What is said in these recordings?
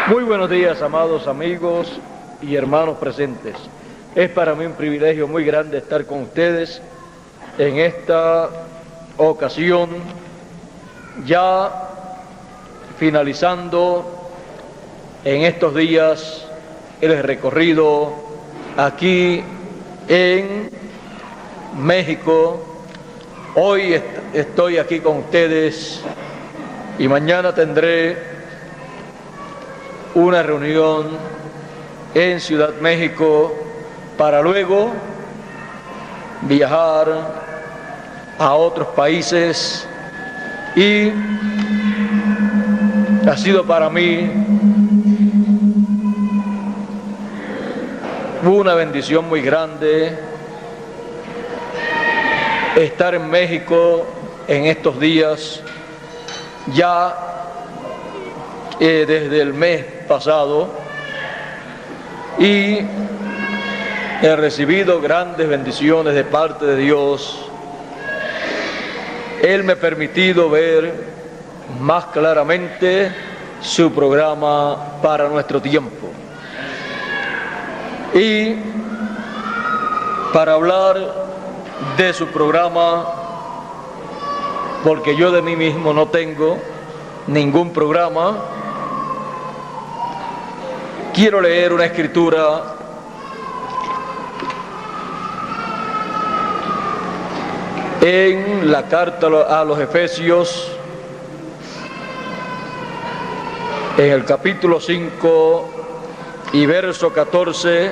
Muy buenos días, amados amigos y hermanos presentes. Es para mí un privilegio muy grande estar con ustedes en esta ocasión, ya finalizando en estos días el recorrido aquí en México. Hoy estoy aquí con ustedes y mañana tendré una reunión en Ciudad México para luego viajar a otros países, y ha sido para mí una bendición muy grande estar en México en estos días. Ya desde el mes pasado, y he recibido grandes bendiciones de parte de Dios. Él me ha permitido ver más claramente su programa para nuestro tiempo. Y para hablar de su programa, porque yo de mí mismo no tengo ningún programa, quiero leer una escritura en la carta a los Efesios, en el capítulo 5 y verso 14,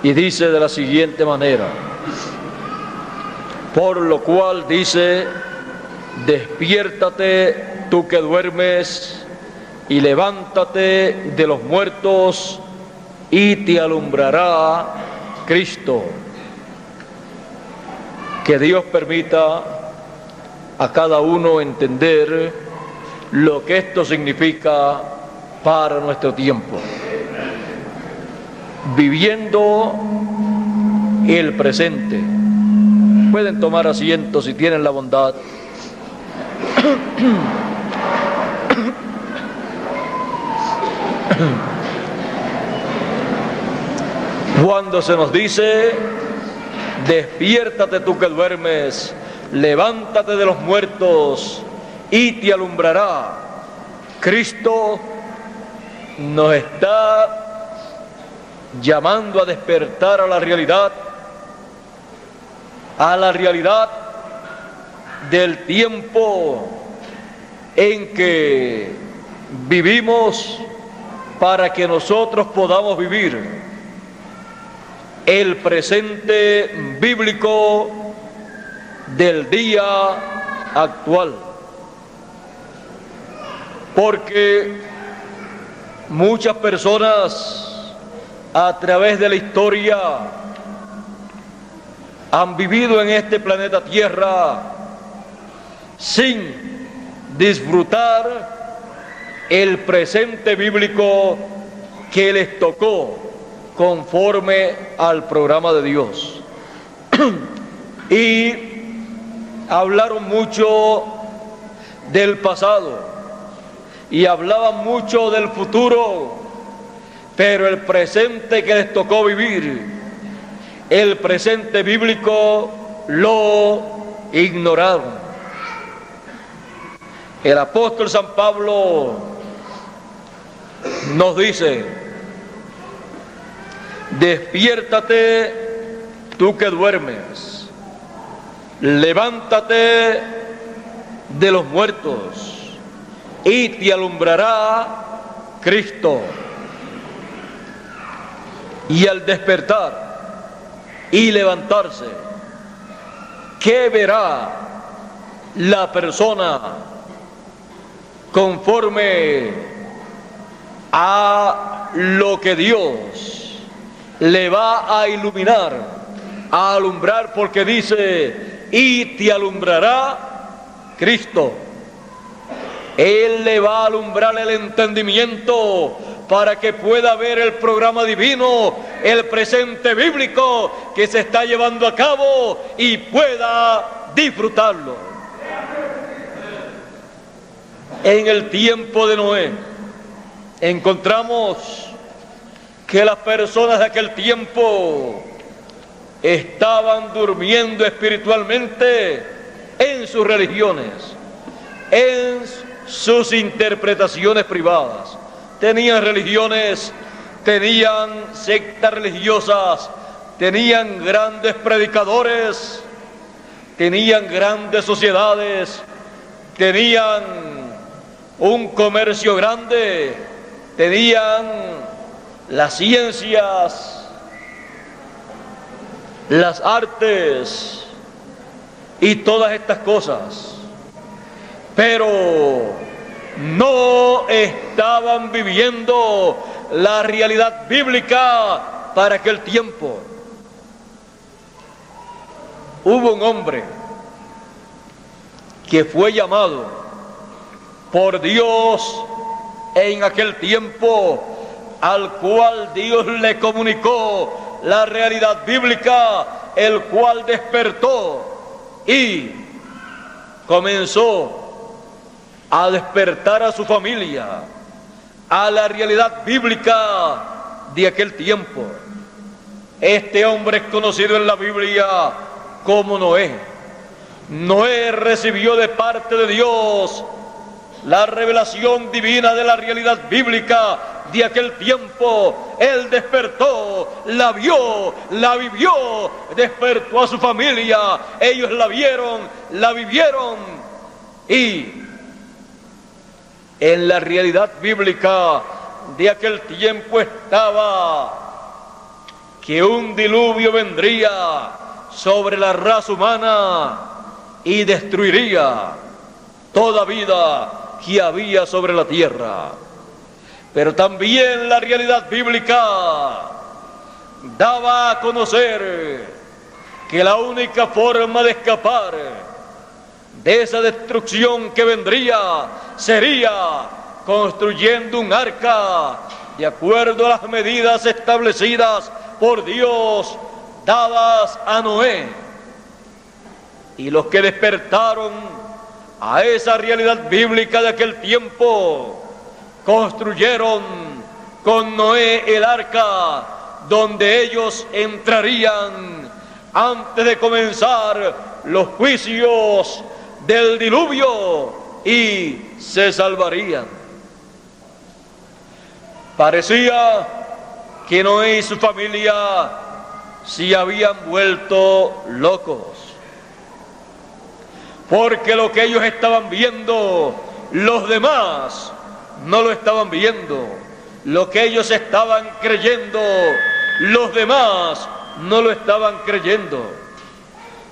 y dice de la siguiente manera: por lo cual dice, despiértate tú que duermes, y levántate de los muertos, y te alumbrará Cristo. Que Dios permita a cada uno entender lo que esto significa para nuestro tiempo. Viviendo el presente. Pueden tomar asiento si tienen la bondad. Cuando se nos dice, despiértate tú que duermes, levántate de los muertos y te alumbrará Cristo, nos está llamando a despertar a la realidad del tiempo en que vivimos, para que nosotros podamos vivir el presente bíblico del día actual. Porque muchas personas a través de la historia han vivido en este planeta Tierra sin disfrutar el presente bíblico que les tocó conforme al programa de Dios. Y hablaron mucho del pasado y hablaban mucho del futuro, pero el presente que les tocó vivir, el presente bíblico, lo ignoraron. El apóstol San Pablo nos dice, despiértate tú que duermes, levántate de los muertos y te alumbrará Cristo. Y al despertar y levantarse, ¿qué verá la persona conforme a lo que Dios le va a iluminar, a alumbrar? Porque dice, y te alumbrará Cristo. Él le va a alumbrar el entendimiento para que pueda ver el programa divino, el presente bíblico que se está llevando a cabo, y pueda disfrutarlo. En el tiempo de Noé, encontramos que las personas de aquel tiempo estaban durmiendo espiritualmente en sus religiones, en sus interpretaciones privadas. Tenían religiones, tenían sectas religiosas, tenían grandes predicadores, tenían grandes sociedades, tenían un comercio grande, tenían las ciencias, las artes y todas estas cosas, pero no estaban viviendo la realidad bíblica para aquel tiempo. Hubo un hombre que fue llamado por Dios en aquel tiempo, al cual Dios le comunicó la realidad bíblica, el cual despertó y comenzó a despertar a su familia a la realidad bíblica de aquel tiempo. Este hombre es conocido en la Biblia como Noé. Noé recibió de parte de Dios la revelación divina de la realidad bíblica de aquel tiempo. Él despertó, la vio, la vivió, despertó a su familia, ellos la vieron, la vivieron, y en la realidad bíblica de aquel tiempo estaba que un diluvio vendría sobre la raza humana y destruiría toda vida que había sobre la tierra. Pero también la realidad bíblica daba a conocer que la única forma de escapar de esa destrucción que vendría sería construyendo un arca de acuerdo a las medidas establecidas por Dios, dadas a Noé. Y los que despertaron a esa realidad bíblica de aquel tiempo construyeron con Noé el arca, donde ellos entrarían antes de comenzar los juicios del diluvio y se salvarían. Parecía que Noé y su familia se habían vuelto locos, porque lo que ellos estaban viendo, los demás no lo estaban viendo. Lo que ellos estaban creyendo, los demás no lo estaban creyendo.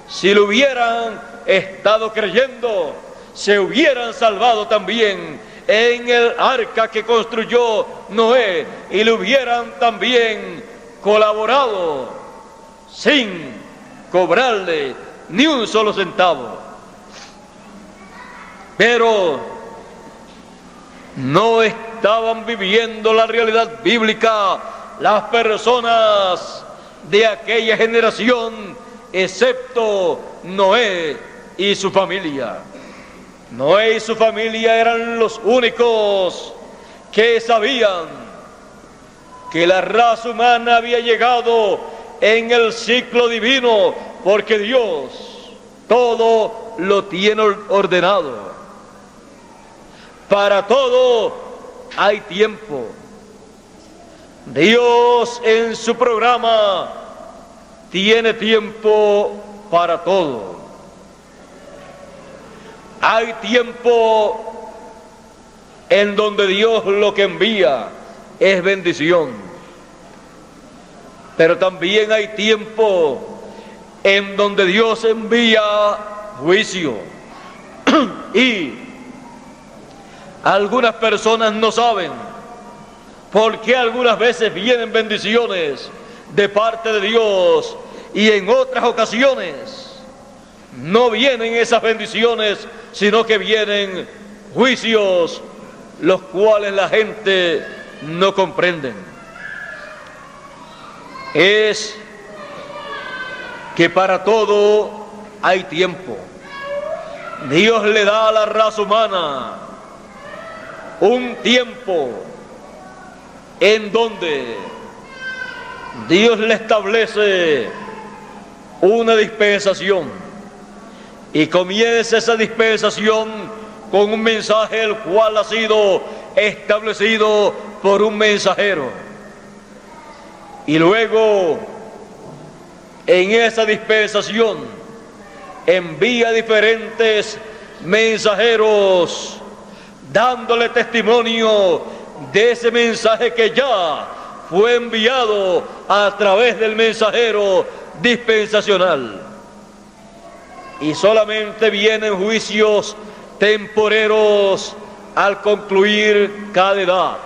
Si lo hubieran estado creyendo, se hubieran salvado también en el arca que construyó Noé, y le hubieran también colaborado sin cobrarle ni un solo centavo. Pero no estaban viviendo la realidad bíblica las personas de aquella generación, excepto Noé y su familia. Noé y su familia eran los únicos que sabían que la raza humana había llegado en el ciclo divino, porque Dios todo lo tiene ordenado. Para todo hay tiempo. Dios en su programa tiene tiempo para todo. Hay tiempo en donde Dios lo que envía es bendición, pero también hay tiempo en donde Dios envía juicio. Y algunas personas no saben por qué algunas veces vienen bendiciones de parte de Dios y en otras ocasiones no vienen esas bendiciones, sino que vienen juicios, los cuales la gente no comprende. Es que para todo hay tiempo. Dios le da a la raza humana un tiempo en donde Dios le establece una dispensación y comienza esa dispensación con un mensaje el cual ha sido establecido por un mensajero, y luego en esa dispensación envía diferentes mensajeros dándole testimonio de ese mensaje que ya fue enviado a través del mensajero dispensacional. Y solamente vienen juicios temporeros al concluir cada edad.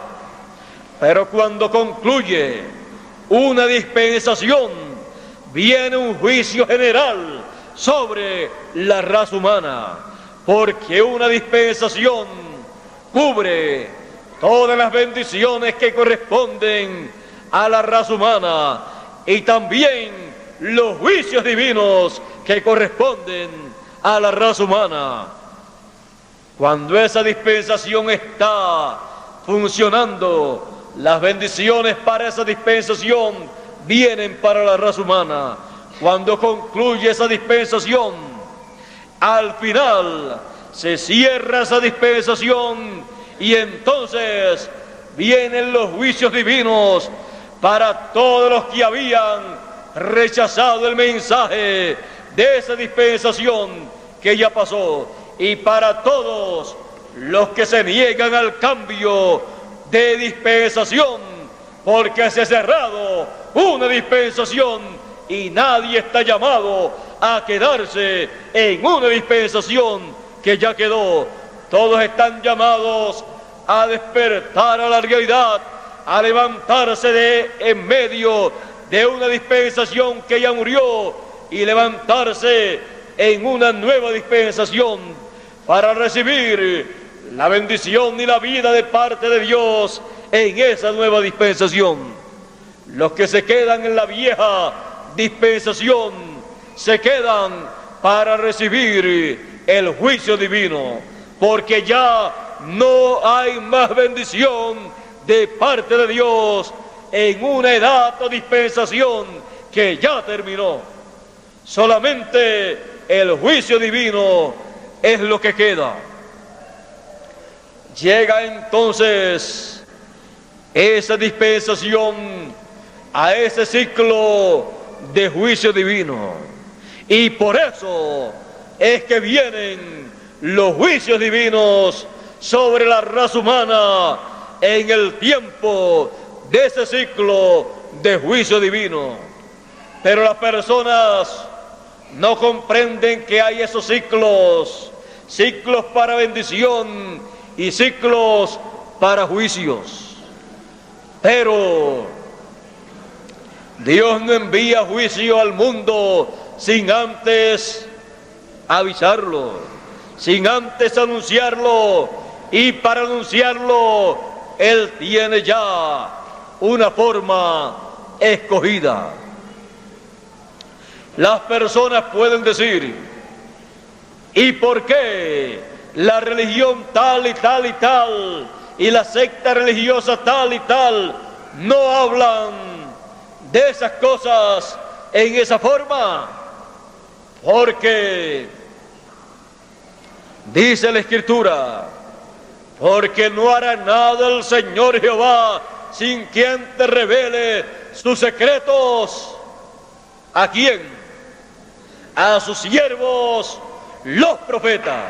Pero cuando concluye una dispensación, viene un juicio general sobre la raza humana, porque una dispensación cubre todas las bendiciones que corresponden a la raza humana y también los juicios divinos que corresponden a la raza humana. Cuando esa dispensación está funcionando, las bendiciones para esa dispensación vienen para la raza humana. Cuando concluye esa dispensación, al final se cierra esa dispensación y entonces vienen los juicios divinos para todos los que habían rechazado el mensaje de esa dispensación que ya pasó, y para todos los que se niegan al cambio de dispensación, porque se ha cerrado una dispensación y nadie está llamado a quedarse en una dispensación que ya quedó. Todos están llamados a despertar a la realidad, a levantarse de en medio de una dispensación que ya murió y levantarse en una nueva dispensación para recibir la bendición y la vida de parte de Dios en esa nueva dispensación. Los que se quedan en la vieja dispensación se quedan para recibir el juicio divino, porque ya no hay más bendición de parte de Dios en una edad o dispensación que ya terminó. Solamente el juicio divino es lo que queda. Llega entonces esa dispensación a ese ciclo de juicio divino, y por eso es que vienen los juicios divinos sobre la raza humana en el tiempo de ese ciclo de juicio divino. Pero las personas no comprenden que hay esos ciclos, ciclos para bendición y ciclos para juicios. Pero Dios no envía juicio al mundo sin antes avisarlo, sin antes anunciarlo, y para anunciarlo Él tiene ya una forma escogida. Las personas pueden decir: ¿y por qué la religión tal y tal y tal y la secta religiosa tal y tal no hablan de esas cosas en esa forma? Porque dice la Escritura: porque no hará nada el Señor Jehová sin quien te revele sus secretos. ¿A quién? A sus siervos, los profetas.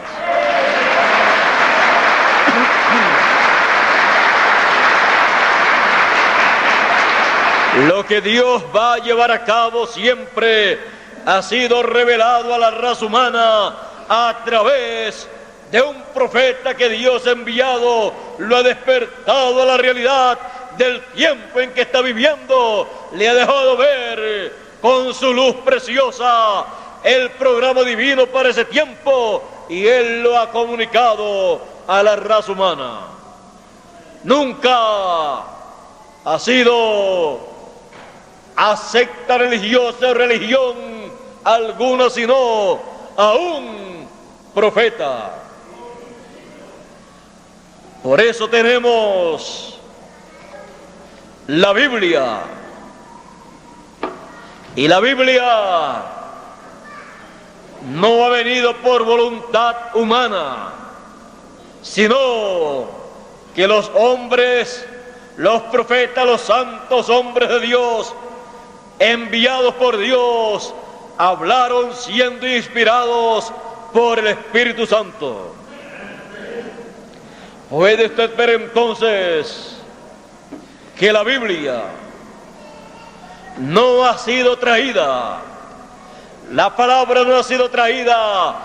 Lo que Dios va a llevar a cabo siempre ha sido revelado a la raza humana a través de un profeta que Dios ha enviado, lo ha despertado a la realidad del tiempo en que está viviendo, le ha dejado ver con su luz preciosa el programa divino para ese tiempo, y Él lo ha comunicado a la raza humana. Nunca ha sido a secta religiosa o religión alguna, sino a un profeta. Por eso tenemos la Biblia. Y la Biblia no ha venido por voluntad humana, sino que los hombres, los profetas, los santos hombres de Dios, enviados por Dios, hablaron siendo inspirados por el Espíritu Santo. Puede usted ver entonces que la Biblia no ha sido traída, la palabra no ha sido traída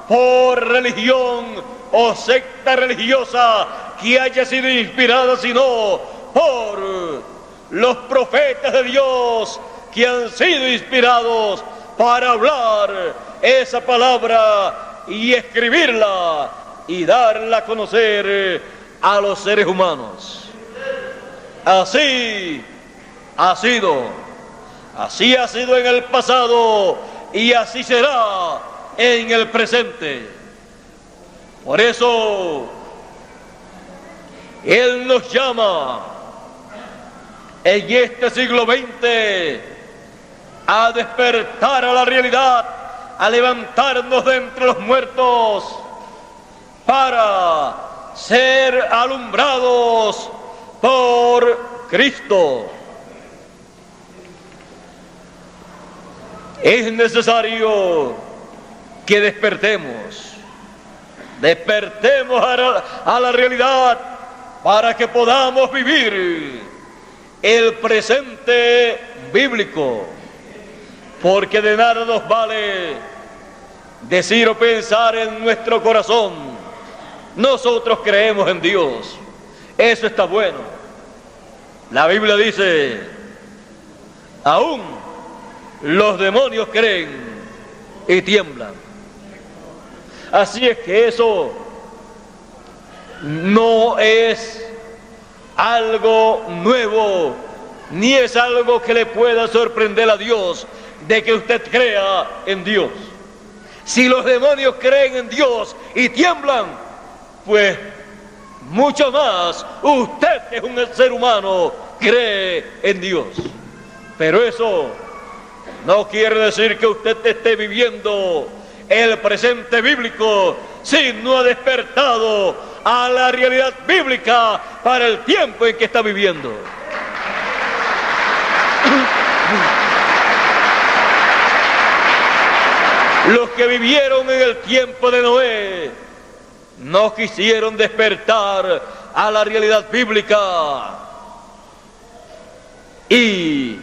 por religión o secta religiosa que haya sido inspirada, sino por los profetas de Dios que han sido inspirados para hablar esa palabra y escribirla y darla a conocer a los seres humanos. Así ha sido en el pasado y así será en el presente. Por eso Él nos llama en este siglo XX a despertar a la realidad, a levantarnos de entre los muertos para ser alumbrados por Cristo. Es necesario que despertemos a la realidad para que podamos vivir el presente bíblico, porque de nada nos vale decir o pensar en nuestro corazón: nosotros creemos en Dios, eso está bueno. La Biblia dice: aún los demonios creen y tiemblan. Así es que eso no es algo nuevo, ni es algo que le pueda sorprender a Dios de que usted crea en Dios. Si los demonios creen en Dios y tiemblan, pues mucho más usted, que es un ser humano, cree en Dios. Pero eso no quiere decir que usted esté viviendo el presente bíblico si no ha despertado a la realidad bíblica para el tiempo en que está viviendo. Los que vivieron en el tiempo de Noé no quisieron despertar a la realidad bíblica, y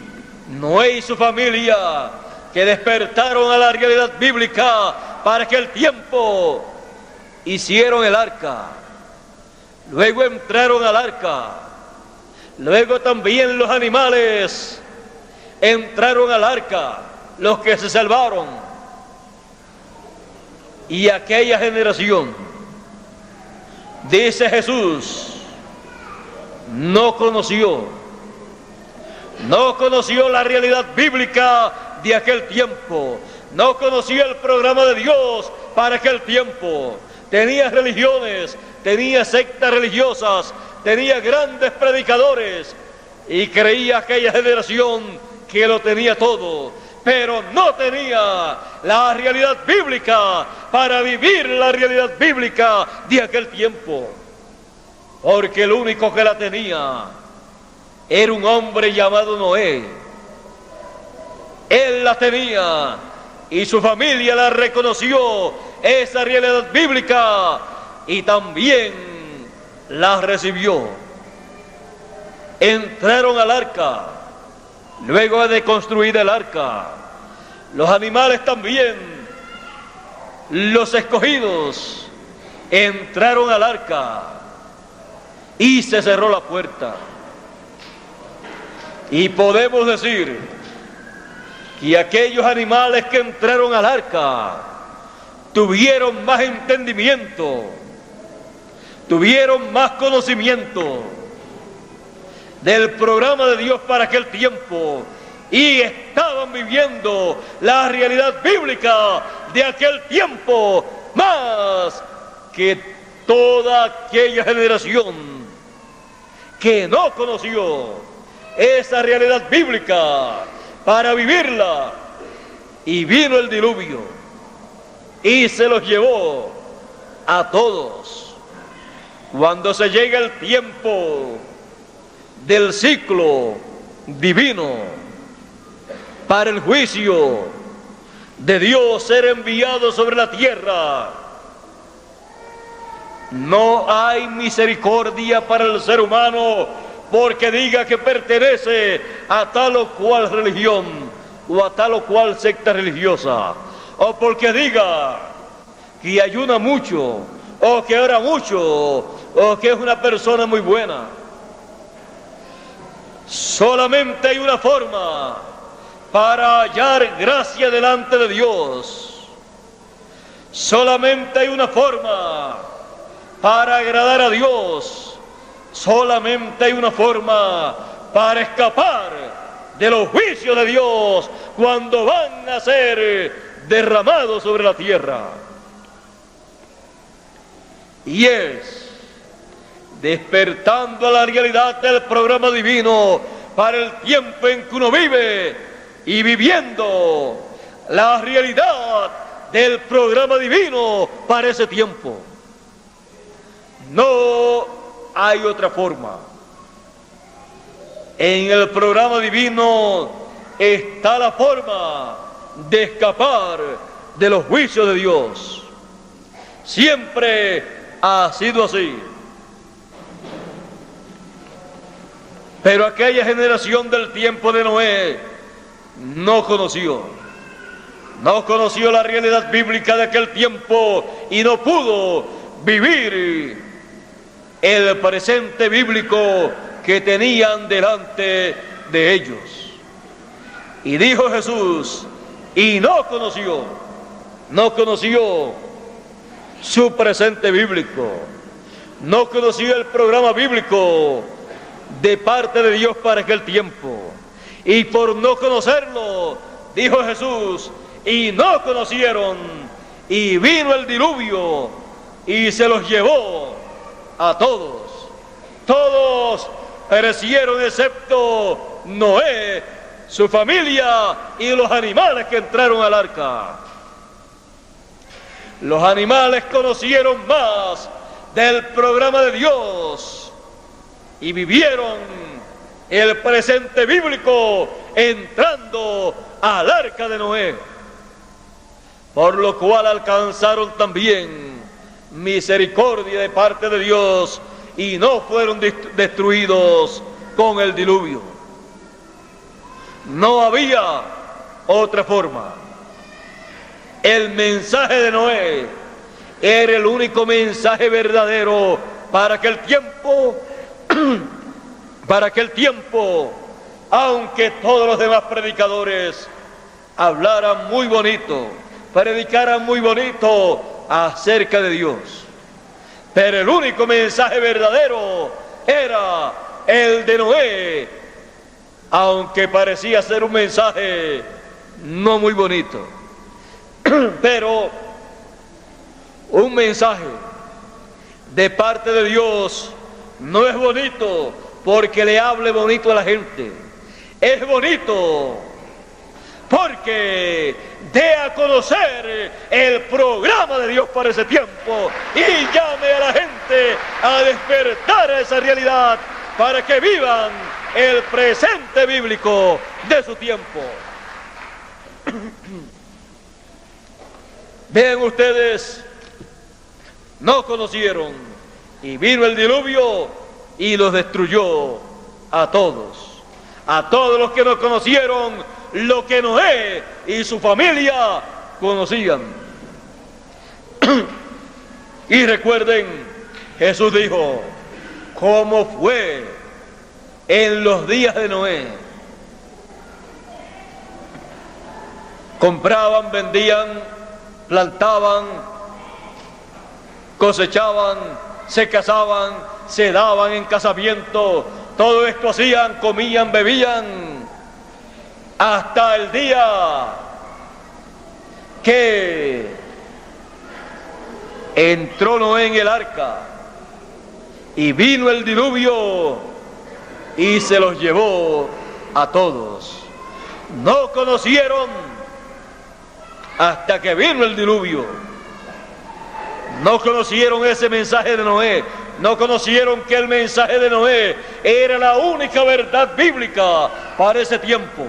Noé y su familia, que despertaron a la realidad bíblica para aquel tiempo, hicieron el arca, luego entraron al arca, luego también los animales entraron al arca, los que se salvaron, y aquella generación, dice Jesús, no conoció la realidad bíblica de aquel tiempo, no conoció el programa de Dios para aquel tiempo. Tenía religiones, tenía sectas religiosas, tenía grandes predicadores, y creía aquella generación que lo tenía todo, pero no tenía la realidad bíblica para vivir la realidad bíblica de aquel tiempo, porque el único que la tenía era un hombre llamado Noé. Él la tenía y su familia la reconoció, esa realidad bíblica, y también la recibió. Entraron al arca, luego de construir el arca. Los animales también, los escogidos, entraron al arca y se cerró la puerta. Y podemos decir que aquellos animales que entraron al arca tuvieron más entendimiento, tuvieron más conocimiento del programa de Dios para aquel tiempo, y estaban viviendo la realidad bíblica de aquel tiempo más que toda aquella generación que no conoció esa realidad bíblica para vivirla. Y vino el diluvio y se los llevó a todos. Cuando se llega el tiempo del ciclo divino para el juicio de Dios ser enviado sobre la tierra, no hay misericordia para el ser humano porque diga que pertenece a tal o cual religión o a tal o cual secta religiosa, o porque diga que ayuna mucho o que ora mucho o que es una persona muy buena. Solamente hay una forma para hallar gracia delante de Dios. Solamente hay una forma para agradar a Dios. Solamente hay una forma para escapar de los juicios de Dios cuando van a ser derramados sobre la tierra. Y es despertando a la realidad del programa divino para el tiempo en que uno vive y viviendo la realidad del programa divino para ese tiempo. No hay otra forma. En el programa divino está la forma de escapar de los juicios de Dios. Siempre ha sido así. Pero aquella generación del tiempo de Noé no conoció la realidad bíblica de aquel tiempo y no pudo vivir el presente bíblico que tenían delante de ellos. Y dijo Jesús, y no conoció su presente bíblico, no conoció el programa bíblico de parte de Dios para aquel tiempo. Y por no conocerlo, dijo Jesús, y no conocieron, y vino el diluvio y se los llevó a todos. Todos perecieron excepto Noé, su familia y los animales que entraron al arca. Los animales conocieron más del programa de Dios y vivieron el presente bíblico entrando al arca de Noé, por lo cual alcanzaron también misericordia de parte de Dios y no fueron destruidos con el diluvio. No había otra forma. El mensaje de Noé era el único mensaje verdadero para aquel tiempo, aunque todos los demás predicadores hablaran muy bonito, predicaran muy bonito acerca de Dios. Pero el único mensaje verdadero era el de Noé, aunque parecía ser un mensaje no muy bonito. Pero un mensaje de parte de Dios no es bonito porque le hable bonito a la gente. Es bonito porque dé a conocer el programa de Dios para ese tiempo y llame a la gente a despertar a esa realidad para que vivan el presente bíblico de su tiempo. Vean ustedes, no conocieron y vino el diluvio y los destruyó a todos los que no conocieron lo que Noé y su familia conocían. Y recuerden, Jesús dijo, ¿cómo fue en los días de Noé? Compraban, vendían, plantaban, cosechaban, se casaban, se daban en casamiento, todo esto hacían, comían, bebían, hasta el día que entró Noé en el arca y vino el diluvio y se los llevó a todos. No conocieron hasta que vino el diluvio. No conocieron ese mensaje de Noé. No conocieron que el mensaje de Noé era la única verdad bíblica para ese tiempo.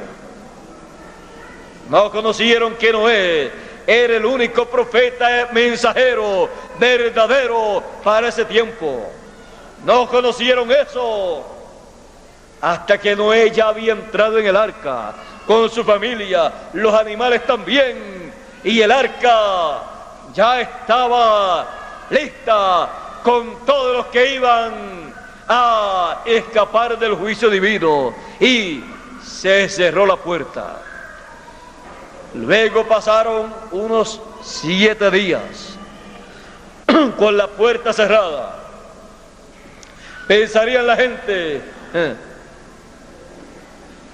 No conocieron que Noé era el único profeta mensajero verdadero para ese tiempo. No conocieron eso hasta que Noé ya había entrado en el arca con su familia, los animales también, y el arca ya estaba lista con todos los que iban a escapar del juicio divino, y se cerró la puerta. Luego pasaron unos 7 días con la puerta cerrada. Pensarían la gente,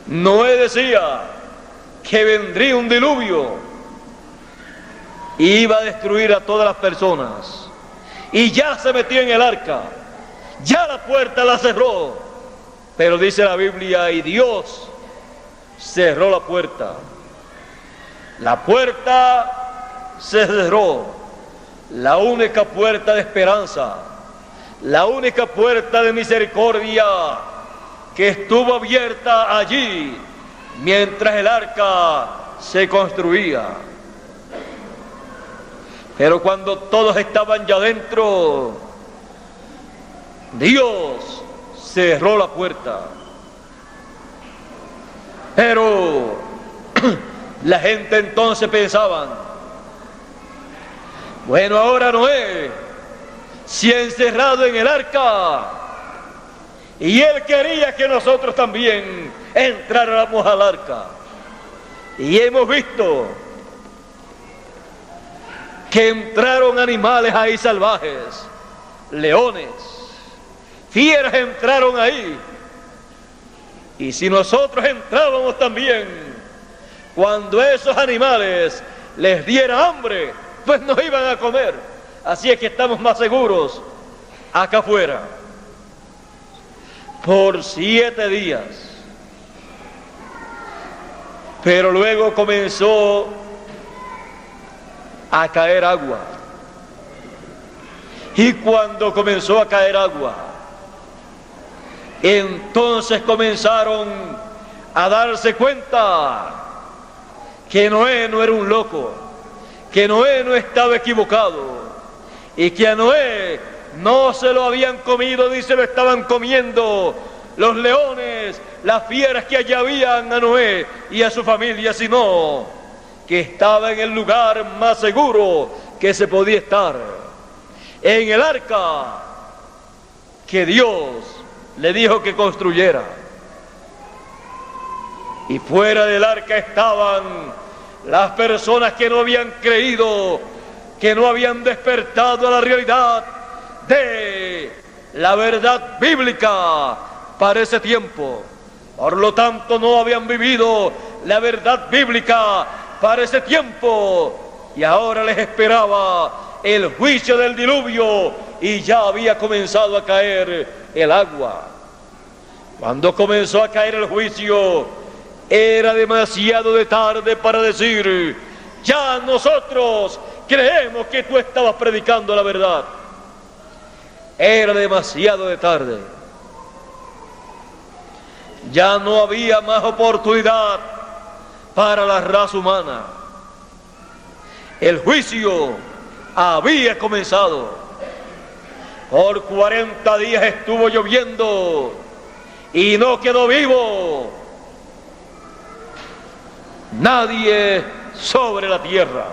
Noé decía que vendría un diluvio y iba a destruir a todas las personas, y ya se metió en el arca, ya la puerta la cerró, pero dice la Biblia, y Dios cerró la puerta. La puerta se cerró, la única puerta de esperanza, la única puerta de misericordia que estuvo abierta allí mientras el arca se construía. Pero cuando todos estaban ya dentro, Dios cerró la puerta. Pero la gente entonces pensaba, bueno, ahora Noé se ha encerrado en el arca y él quería que nosotros también entráramos al arca. Y hemos visto que entraron animales ahí salvajes, leones, fieras entraron ahí. Y si nosotros entrábamos también, cuando esos animales les diera hambre, pues nos iban a comer. Así es que estamos más seguros acá afuera. Por 7 días. Pero luego comenzó a caer agua. Y cuando comenzó a caer agua, entonces comenzaron a darse cuenta que Noé no era un loco, que Noé no estaba equivocado, y que a Noé no se lo habían comido ni se lo estaban comiendo los leones, las fieras que allá habían a Noé y a su familia, sino que estaba en el lugar más seguro que se podía estar, en el arca que Dios le dijo que construyera. Y fuera del arca estaban las personas que no habían creído, que no habían despertado a la realidad de la verdad bíblica para ese tiempo. Por lo tanto, no habían vivido la verdad bíblica para ese tiempo, y ahora les esperaba el juicio del diluvio, y ya había comenzado a caer el agua. Cuando comenzó a caer el juicio, era demasiado de tarde para decir, ya nosotros creemos que tú estabas predicando la verdad. Era demasiado de tarde. Ya no había más oportunidad para la raza humana. El juicio había comenzado. Por 40 días estuvo lloviendo y no quedó vivo nadie sobre la tierra.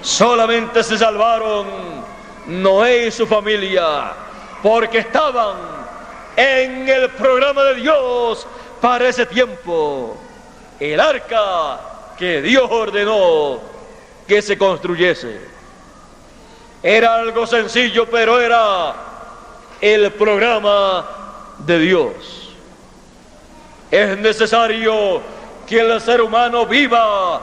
Solamente se salvaron Noé y su familia, porque estaban en el programa de Dios para ese tiempo, el arca que Dios ordenó que se construyese. Era algo sencillo, pero era el programa de Dios. Es necesario que el ser humano viva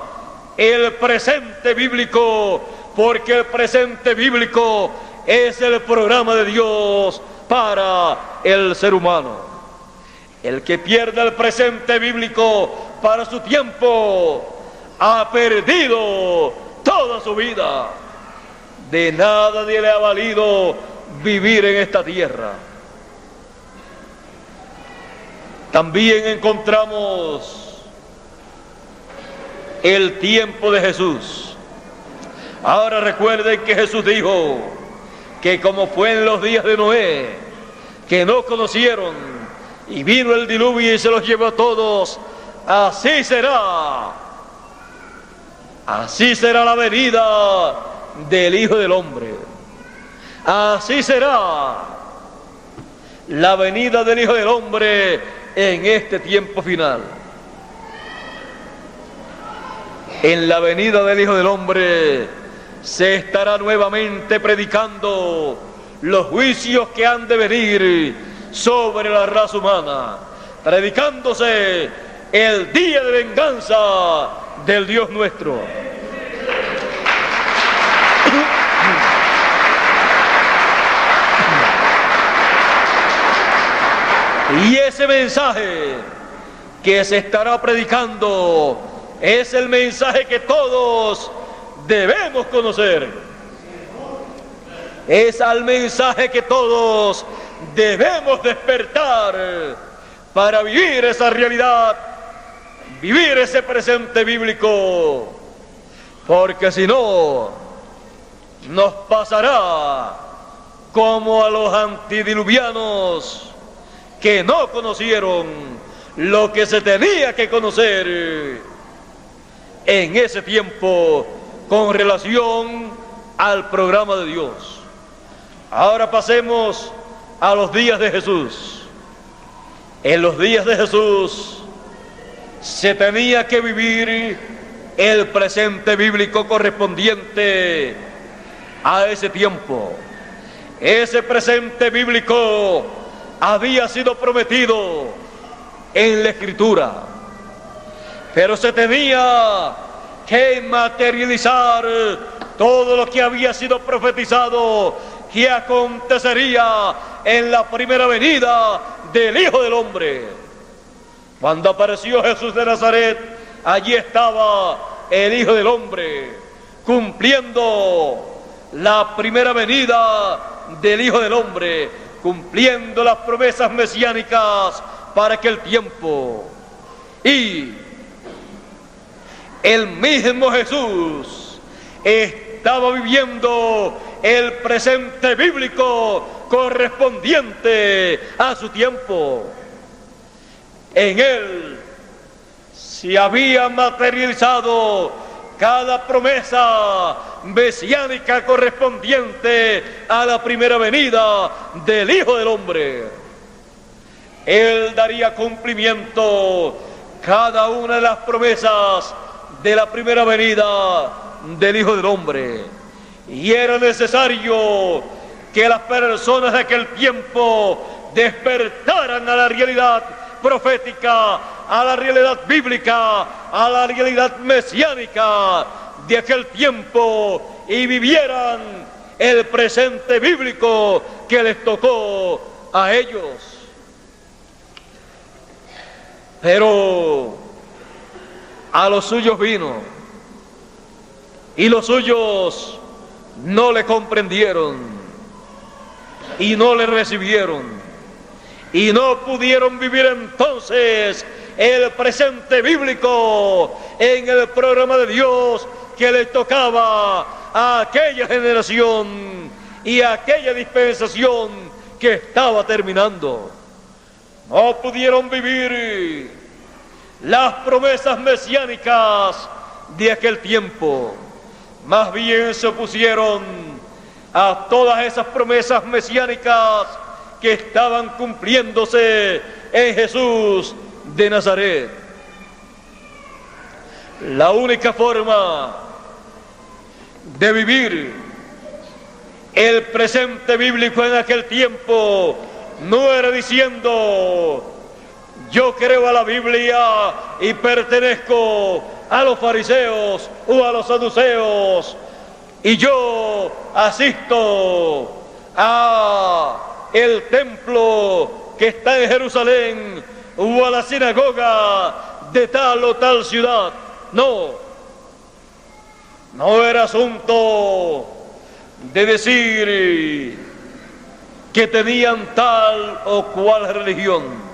el presente bíblico, porque el presente bíblico es el programa de Dios para el ser humano. El que pierde el presente bíblico para su tiempo ha perdido toda su vida. De nada le ha valido vivir en esta tierra. También encontramos el tiempo de Jesús. Ahora recuerden que Jesús dijo que como fue en los días de Noé, que no conocieron, y vino el diluvio y se los llevó a todos, así será la venida del Hijo del Hombre. Así será la venida del Hijo del Hombre en este tiempo final. En la venida del Hijo del Hombre se estará nuevamente predicando los juicios que han de venir sobre la raza humana, predicándose el día de venganza del Dios nuestro. Y ese mensaje que se estará predicando es el mensaje que todos debemos conocer. Es al mensaje que todos debemos despertar para vivir esa realidad, vivir ese presente bíblico, porque si no, nos pasará como a los antidiluvianos que no conocieron lo que se tenía que conocer en ese tiempo con relación al programa de Dios. Ahora pasemos a los días de Jesús. En los días de Jesús se tenía que vivir el presente bíblico correspondiente a ese tiempo. Ese presente bíblico había sido prometido en la Escritura, pero se tenía que materializar todo lo que había sido profetizado que acontecería en la primera venida del Hijo del Hombre. Cuando apareció Jesús de Nazaret, allí estaba el Hijo del Hombre, cumpliendo la primera venida del Hijo del Hombre, cumpliendo las promesas mesiánicas para aquel tiempo. Y el mismo Jesús estaba viviendo el presente bíblico correspondiente a su tiempo. En él se había materializado cada promesa mesiánica correspondiente a la primera venida del Hijo del Hombre. Él daría cumplimiento cada una de las promesas de la primera venida del Hijo del Hombre. Y era necesario que las personas de aquel tiempo despertaran a la realidad profética, a la realidad bíblica, a la realidad mesiánica de aquel tiempo y vivieran el presente bíblico que les tocó a ellos. Pero a los suyos vino y los suyos no le comprendieron y no le recibieron y no pudieron vivir entonces el presente bíblico en el programa de Dios que le tocaba a aquella generación y a aquella dispensación que estaba terminando. No pudieron vivir las promesas mesiánicas de aquel tiempo. Más bien se opusieron a todas esas promesas mesiánicas que estaban cumpliéndose en Jesús de Nazaret. La única forma de vivir el presente bíblico en aquel tiempo no era diciendo: yo creo a la Biblia y pertenezco a los fariseos o a los saduceos y yo asisto a el templo que está en Jerusalén o a la sinagoga de tal o tal ciudad. No, no era asunto de decir que tenían tal o cual religión.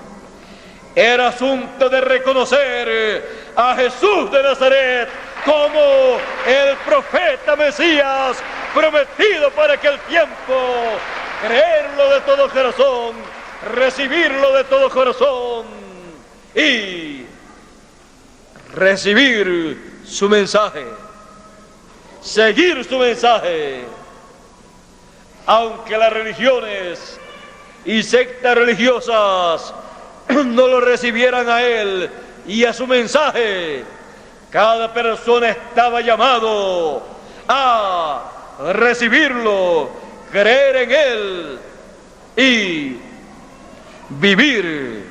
Era asunto de reconocer a Jesús de Nazaret como el profeta Mesías prometido para aquel tiempo, creerlo de todo corazón, recibirlo de todo corazón y recibir su mensaje, seguir su mensaje, aunque las religiones y sectas religiosas no lo recibieran a él y a su mensaje. Cada persona estaba llamado a recibirlo, creer en él y vivir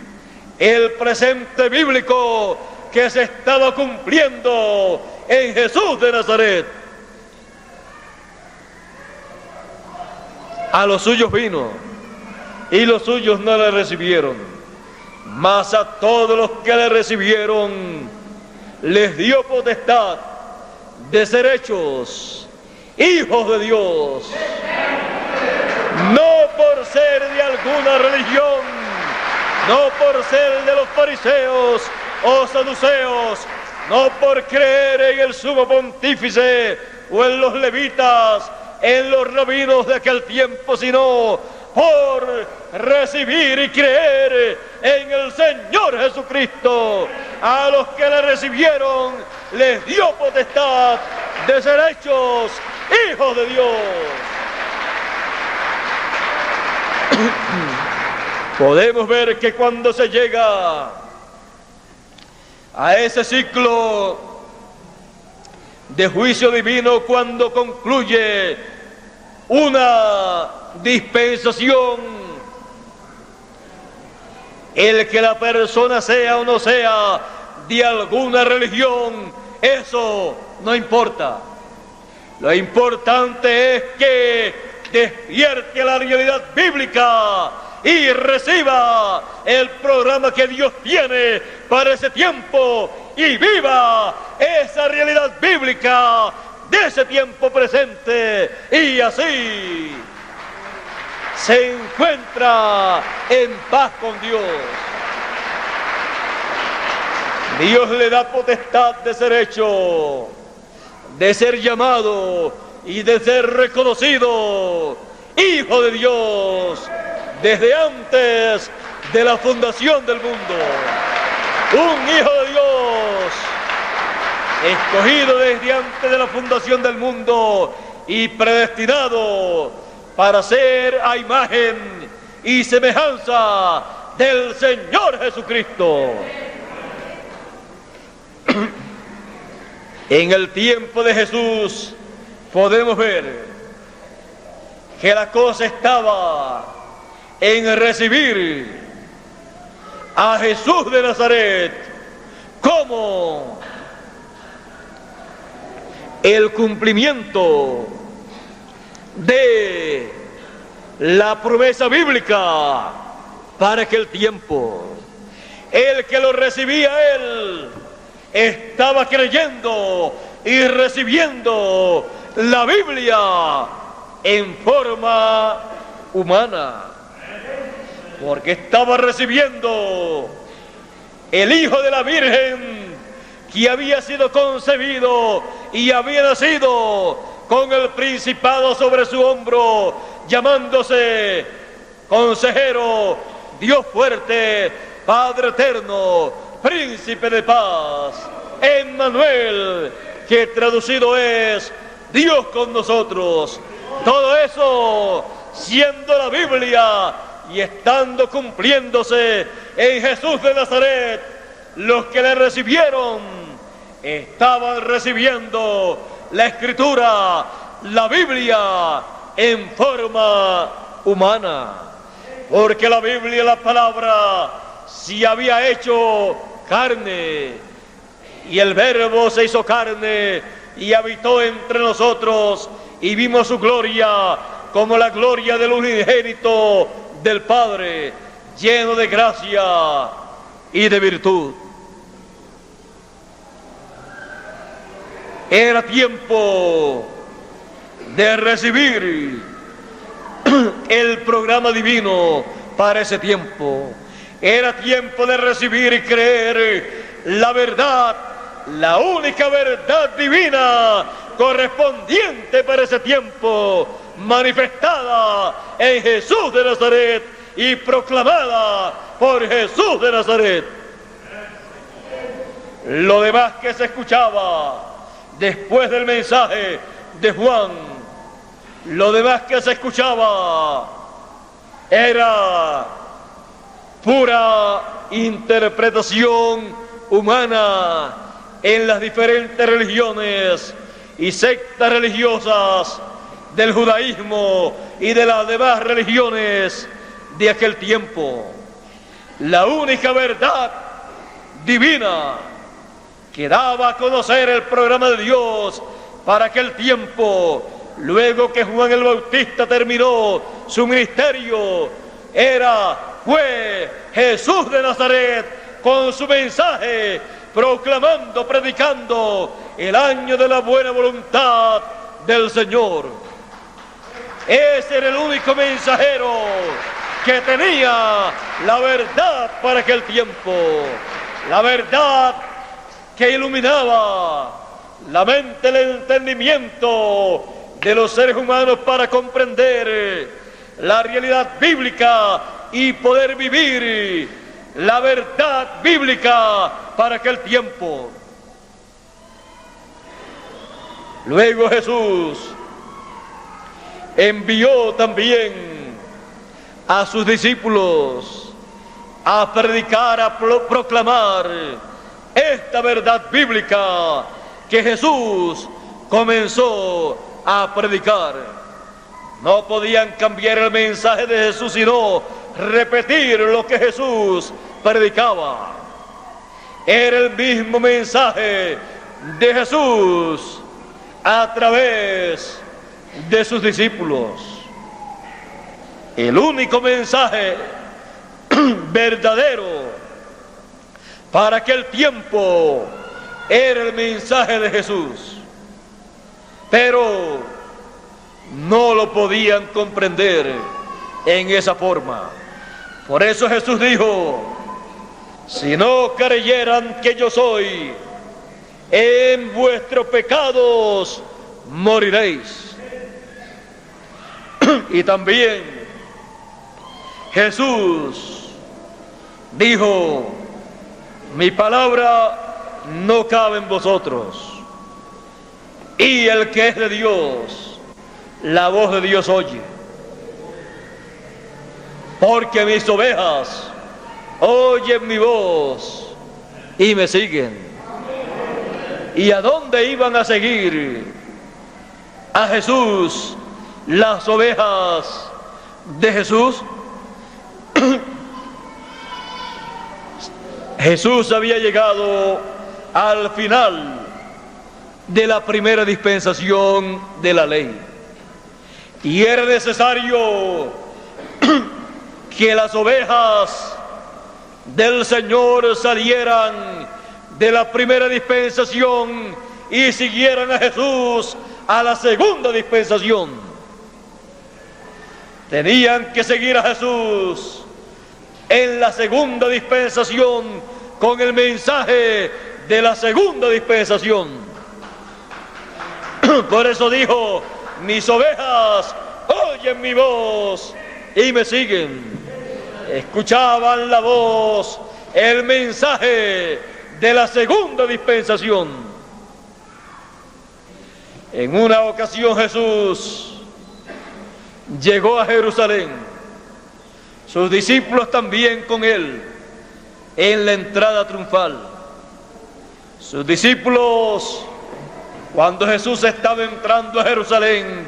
el presente bíblico que se estaba cumpliendo en Jesús de Nazaret. A los suyos vino y los suyos no le recibieron. Mas a todos los que le recibieron, les dio potestad de ser hechos hijos de Dios. No por ser de alguna religión, no por ser de los fariseos o saduceos, no por creer en el sumo pontífice o en los levitas, en los rabinos de aquel tiempo, sino por recibir y creer en el Señor Jesucristo. A los que le recibieron les dio potestad de ser hechos hijos de Dios. Podemos ver que cuando se llega a ese ciclo de juicio divino, cuando concluye una dispensación, el que la persona sea o no sea de alguna religión, eso no importa. Lo importante es que despierte la realidad bíblica y reciba el programa que Dios tiene para ese tiempo y viva esa realidad bíblica de ese tiempo presente, y así se encuentra en paz con Dios. Dios le da potestad de ser hecho, de ser llamado y de ser reconocido hijo de Dios desde antes de la fundación del mundo. Un hijo de Dios escogido desde antes de la fundación del mundo y predestinado para ser a imagen y semejanza del Señor Jesucristo. En el tiempo de Jesús podemos ver que la cosa estaba en recibir a Jesús de Nazaret como el cumplimiento de la promesa bíblica para aquel tiempo. El que lo recibía él estaba creyendo y recibiendo la Biblia en forma humana, porque estaba recibiendo el Hijo de la Virgen que había sido concebido y había nacido con el principado sobre su hombro, llamándose Consejero, Dios fuerte, Padre eterno, Príncipe de paz, Emmanuel, que traducido es Dios con nosotros. Todo eso siendo la Biblia y estando cumpliéndose en Jesús de Nazaret. Los que le recibieron estaban recibiendo la Escritura, la Biblia, en forma humana, porque la Biblia, la palabra, se había hecho carne, y el Verbo se hizo carne y habitó entre nosotros, y vimos su gloria como la gloria del unigénito del Padre, lleno de gracia y de virtud. Era tiempo de recibir el programa divino para ese tiempo. Era tiempo de recibir y creer la verdad, la única verdad divina correspondiente para ese tiempo, manifestada en Jesús de Nazaret y proclamada por Jesús de Nazaret. Lo demás que se escuchaba después del mensaje de Juan, lo demás que se escuchaba era pura interpretación humana en las diferentes religiones y sectas religiosas del judaísmo y de las demás religiones de aquel tiempo. La única verdad divina que daba a conocer el programa de Dios para aquel tiempo, luego que Juan el Bautista terminó su ministerio, fue Jesús de Nazaret con su mensaje, proclamando, predicando el año de la buena voluntad del Señor. Ese era el único mensajero que tenía la verdad para aquel tiempo, la verdad que iluminaba la mente, el entendimiento de los seres humanos para comprender la realidad bíblica y poder vivir la verdad bíblica para aquel tiempo. Luego Jesús envió también a sus discípulos a predicar, a proclamar esta verdad bíblica que Jesús comenzó a predicar. No podían cambiar el mensaje de Jesús, sino repetir lo que Jesús predicaba. Era el mismo mensaje de Jesús a través de sus discípulos. El único mensaje verdadero para aquel tiempo era el mensaje de Jesús. Pero no lo podían comprender en esa forma. Por eso Jesús dijo: si no creyeran que yo soy, en vuestros pecados moriréis. Y también Jesús dijo: mi palabra no cabe en vosotros, y el que es de Dios, la voz de Dios oye. Porque mis ovejas oyen mi voz y me siguen. ¿Y a dónde iban a seguir a Jesús las ovejas de Jesús? Jesús había llegado al final de la primera dispensación de la ley, y era necesario que las ovejas del Señor salieran de la primera dispensación y siguieran a Jesús a la segunda dispensación. Tenían que seguir a Jesús en la segunda dispensación con el mensaje de la segunda dispensación. Por eso dijo: mis ovejas oyen mi voz y me siguen. Escuchaban la voz, el mensaje de la segunda dispensación. En una ocasión Jesús llegó a Jerusalén, sus discípulos también con él, en la entrada triunfal. Sus discípulos, cuando Jesús estaba entrando a Jerusalén,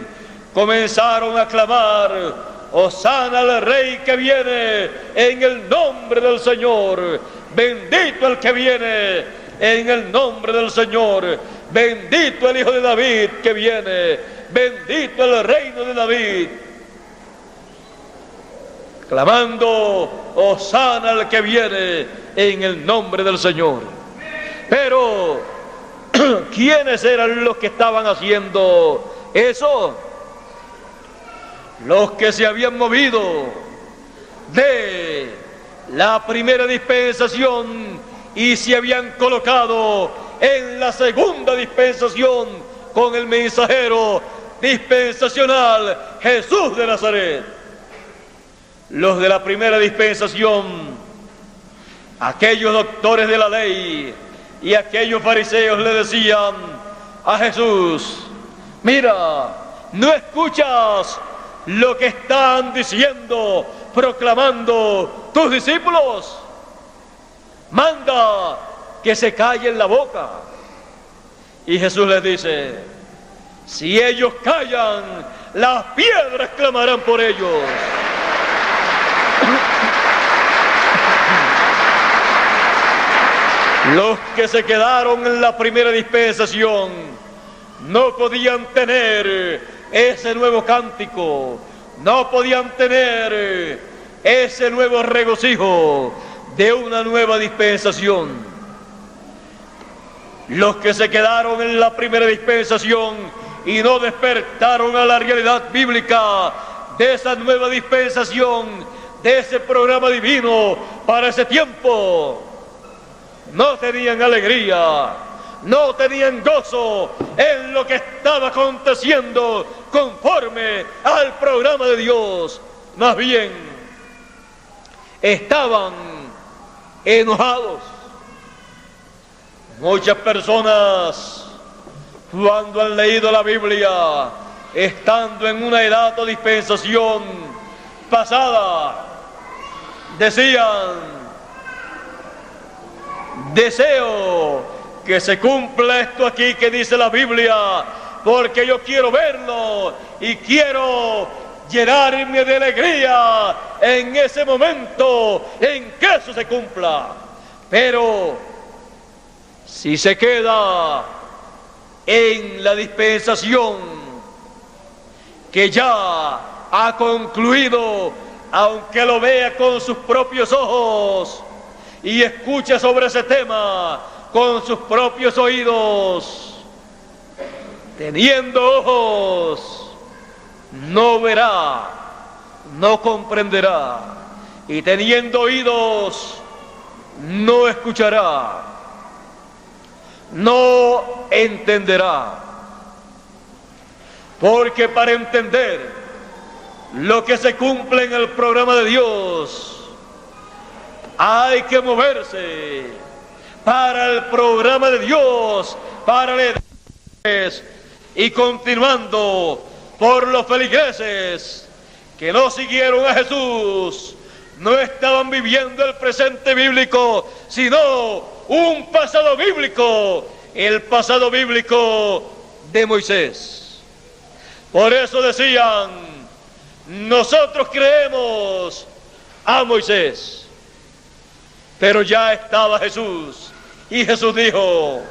comenzaron a clamar: Hosana al Rey que viene en el nombre del Señor, bendito el que viene en el nombre del Señor, bendito el Hijo de David que viene, bendito el reino de David. clamando: Hosana al que viene en el nombre del Señor. Pero ¿quiénes eran los que estaban haciendo eso? Los que se habían movido de la primera dispensación y se habían colocado en la segunda dispensación con el mensajero dispensacional Jesús de Nazaret. Los de la primera dispensación, aquellos doctores de la ley y aquellos fariseos, le decían a Jesús: mira, ¿no escuchas lo que están diciendo, proclamando tus discípulos? Manda que se callen la boca. Y Jesús les dice: si ellos callan, las piedras clamarán por ellos. Los que se quedaron en la primera dispensación no podían tener ese nuevo cántico, no podían tener ese nuevo regocijo de una nueva dispensación. Los que se quedaron en la primera dispensación y no despertaron a la realidad bíblica de esa nueva dispensación, de ese programa divino para ese tiempo, no tenían alegría, no tenían gozo en lo que estaba aconteciendo conforme al programa de Dios. Más bien, estaban enojados. Muchas personas, cuando han leído la Biblia, estando en una edad o dispensación pasada, decían: deseo que se cumpla esto aquí que dice la Biblia, porque yo quiero verlo y quiero llenarme de alegría en ese momento en que eso se cumpla. Pero si se queda en la dispensación que ya ha concluido, aunque lo vea con sus propios ojos y escuche sobre ese tema con sus propios oídos, teniendo ojos, no verá, no comprenderá, y teniendo oídos, no escuchará, no entenderá. Porque para entender lo que se cumple en el programa de Dios, hay que moverse para el programa de Dios, para leer. Y continuando por los feligreses que no siguieron a Jesús, no estaban viviendo el presente bíblico, sino un pasado bíblico, el pasado bíblico de Moisés. Por eso decían: nosotros creemos a Moisés. Pero ya estaba Jesús, y Jesús dijo: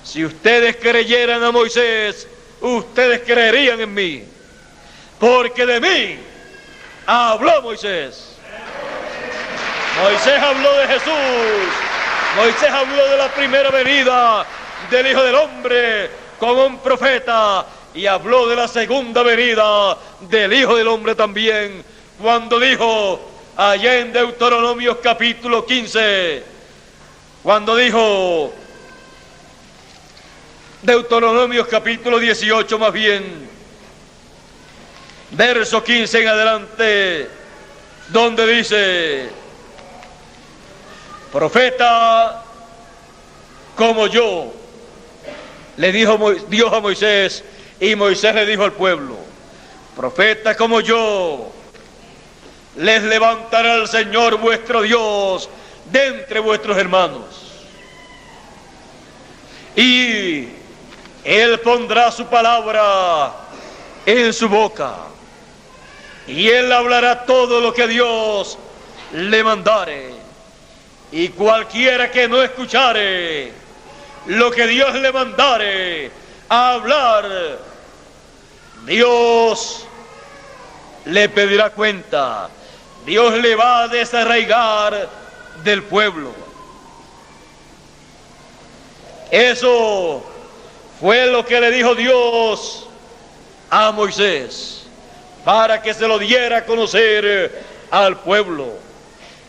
si ustedes creyeran a Moisés, ustedes creerían en mí, porque de mí habló Moisés. Moisés habló de Jesús, Moisés habló de la primera venida del Hijo del Hombre como un profeta, y habló de la segunda venida del Hijo del Hombre también, cuando dijo allá en Deuteronomios capítulo 15, cuando dijo, Deuteronomios capítulo 18 más bien, verso 15 en adelante, donde dice: profeta como yo, le dijo Dios a Moisés, y Moisés le dijo al pueblo: profeta como yo les levantará el Señor vuestro Dios de entre vuestros hermanos, y Él pondrá su palabra en su boca, y Él hablará todo lo que Dios le mandare, y cualquiera que no escuchare lo que Dios le mandare a hablar, Dios le pedirá cuenta Dios le va a desarraigar del pueblo. Eso fue lo que le dijo Dios a Moisés, para que se lo diera a conocer al pueblo.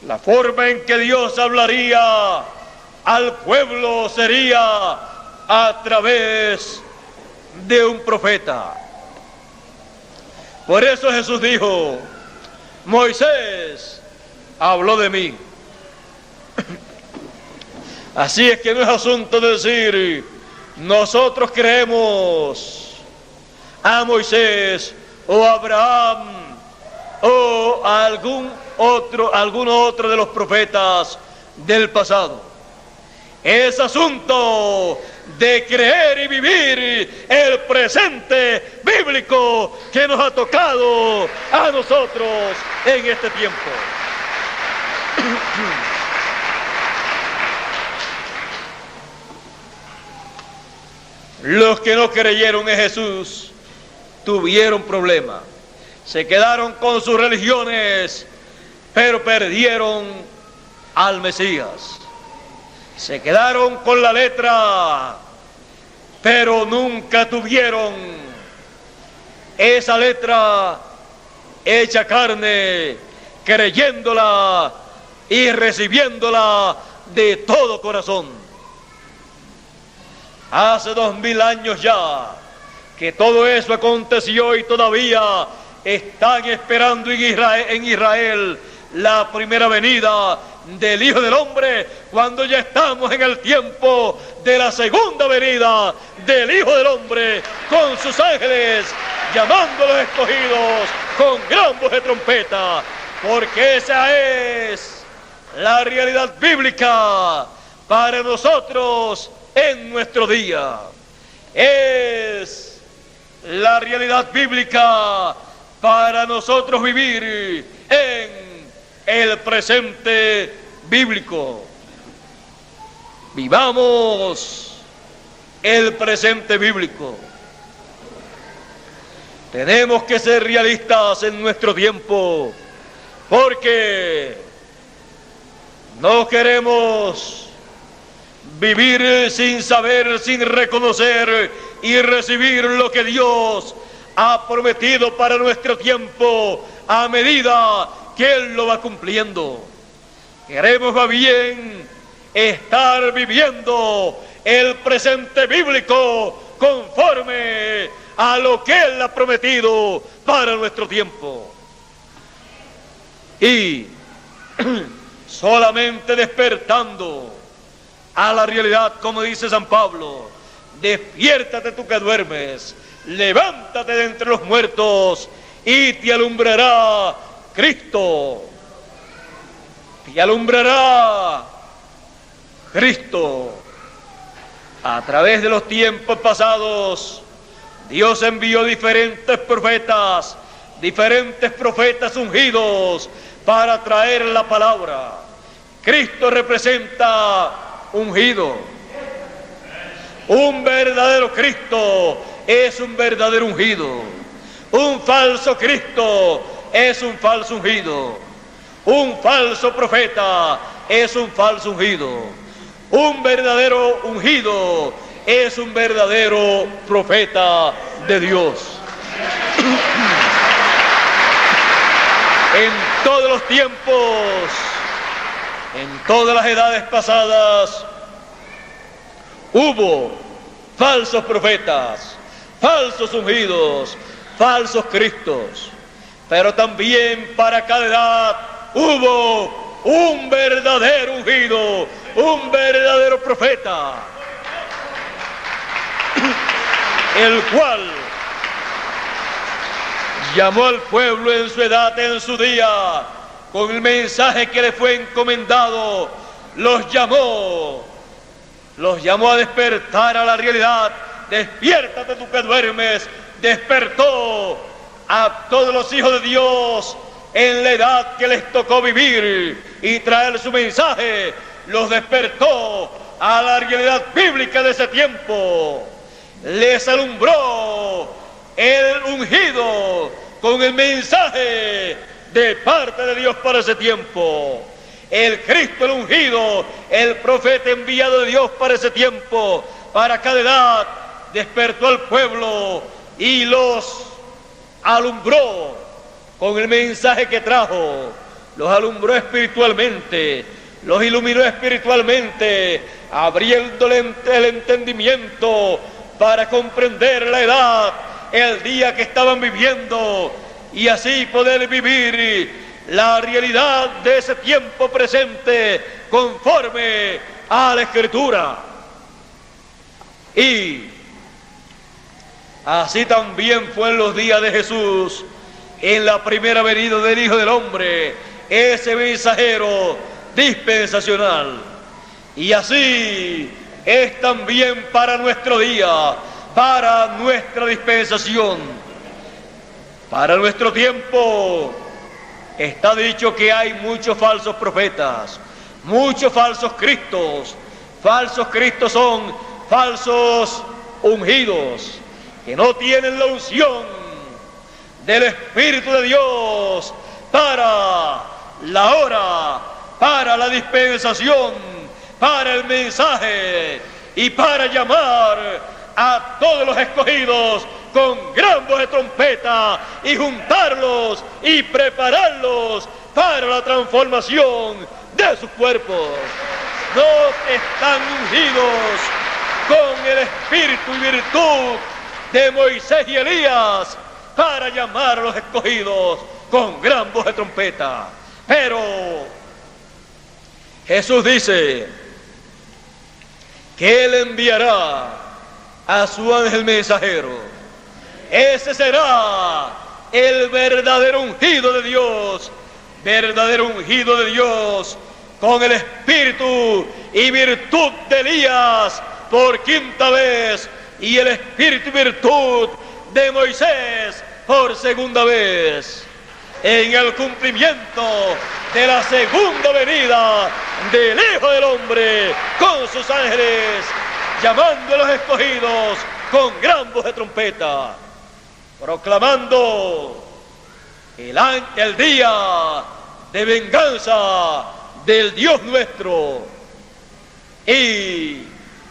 La forma en que Dios hablaría al pueblo sería a través de un profeta. Por eso Jesús dijo: Moisés habló de mí. Así es que no es asunto de decir nosotros creemos a Moisés o a Abraham o a alguno otro de los profetas del pasado. Es asunto de creer y vivir el presente bíblico que nos ha tocado a nosotros en este tiempo. Los que no creyeron en Jesús tuvieron problemas. Se quedaron con sus religiones, pero perdieron al Mesías. Se quedaron con la letra, pero nunca tuvieron esa letra hecha carne, creyéndola y recibiéndola de todo corazón. Hace 2000 años ya que todo eso aconteció y todavía están esperando en Israel la primera venida del Hijo del Hombre, cuando ya estamos en el tiempo de la segunda venida del Hijo del Hombre con sus ángeles llamando a los escogidos con gran voz de trompeta, porque esa es la realidad bíblica para nosotros en nuestro día. Es la realidad bíblica para nosotros vivir en el presente bíblico. Vivamos el presente bíblico. Tenemos que ser realistas en nuestro tiempo, porque no queremos vivir sin saber, sin reconocer y recibir lo que Dios ha prometido para nuestro tiempo a medida que Él lo va cumpliendo. Queremos más bien estar viviendo el presente bíblico conforme a lo que Él ha prometido para nuestro tiempo. Y solamente despertando a la realidad, como dice San Pablo: despiértate tú que duermes, levántate de entre los muertos y te alumbrará Cristo. Te alumbrará Cristo. A través de los tiempos pasados, Dios envió diferentes profetas ungidos para traer la palabra. Cristo representa ungido. Un verdadero Cristo es un verdadero ungido. Un falso Cristo es un falso ungido. Un falso profeta es un falso ungido. Un verdadero ungido es un verdadero profeta de Dios. En todos los tiempos, en todas las edades pasadas, hubo falsos profetas, falsos ungidos, falsos cristos, pero también para cada edad hubo un verdadero ungido, un verdadero profeta, el cual llamó al pueblo en su edad, en su día, con el mensaje que le fue encomendado. Los llamó a despertar a la realidad. Despiértate tú que duermes. Despertó a todos los hijos de Dios en la edad que les tocó vivir y traer su mensaje. Los despertó a la realidad bíblica de ese tiempo. Les alumbró el ungido con el mensaje de parte de Dios para ese tiempo. El Cristo, el ungido, el profeta enviado de Dios para ese tiempo, para cada edad, despertó al pueblo y los alumbró con el mensaje que trajo. Los alumbró espiritualmente, los iluminó espiritualmente, abriéndole el entendimiento para comprender la edad, el día que estaban viviendo, y así poder vivir la realidad de ese tiempo presente conforme a la Escritura. Y así también fue en los días de Jesús, en la primera venida del Hijo del Hombre, ese mensajero dispensacional. Y así es también para nuestro día, para nuestra dispensación, para nuestro tiempo. Está dicho que hay muchos falsos profetas, muchos falsos cristos. Falsos cristos son falsos ungidos, que no tienen la unción del Espíritu de Dios para la hora, para la dispensación, para el mensaje y para llamar a todos los escogidos con gran voz de trompeta y juntarlos y prepararlos para la transformación de sus cuerpos. No están ungidos con el espíritu y virtud de Moisés y Elías para llamar a los escogidos con gran voz de trompeta. Pero Jesús dice que Él enviará a su ángel mensajero. Ese será el verdadero ungido de Dios, con el espíritu y virtud de Elías por quinta vez, y el espíritu y virtud de Moisés por segunda vez, en el cumplimiento de la segunda venida del Hijo del Hombre con sus ángeles, llamando a los escogidos con gran voz de trompeta, proclamando el día de venganza del Dios nuestro, y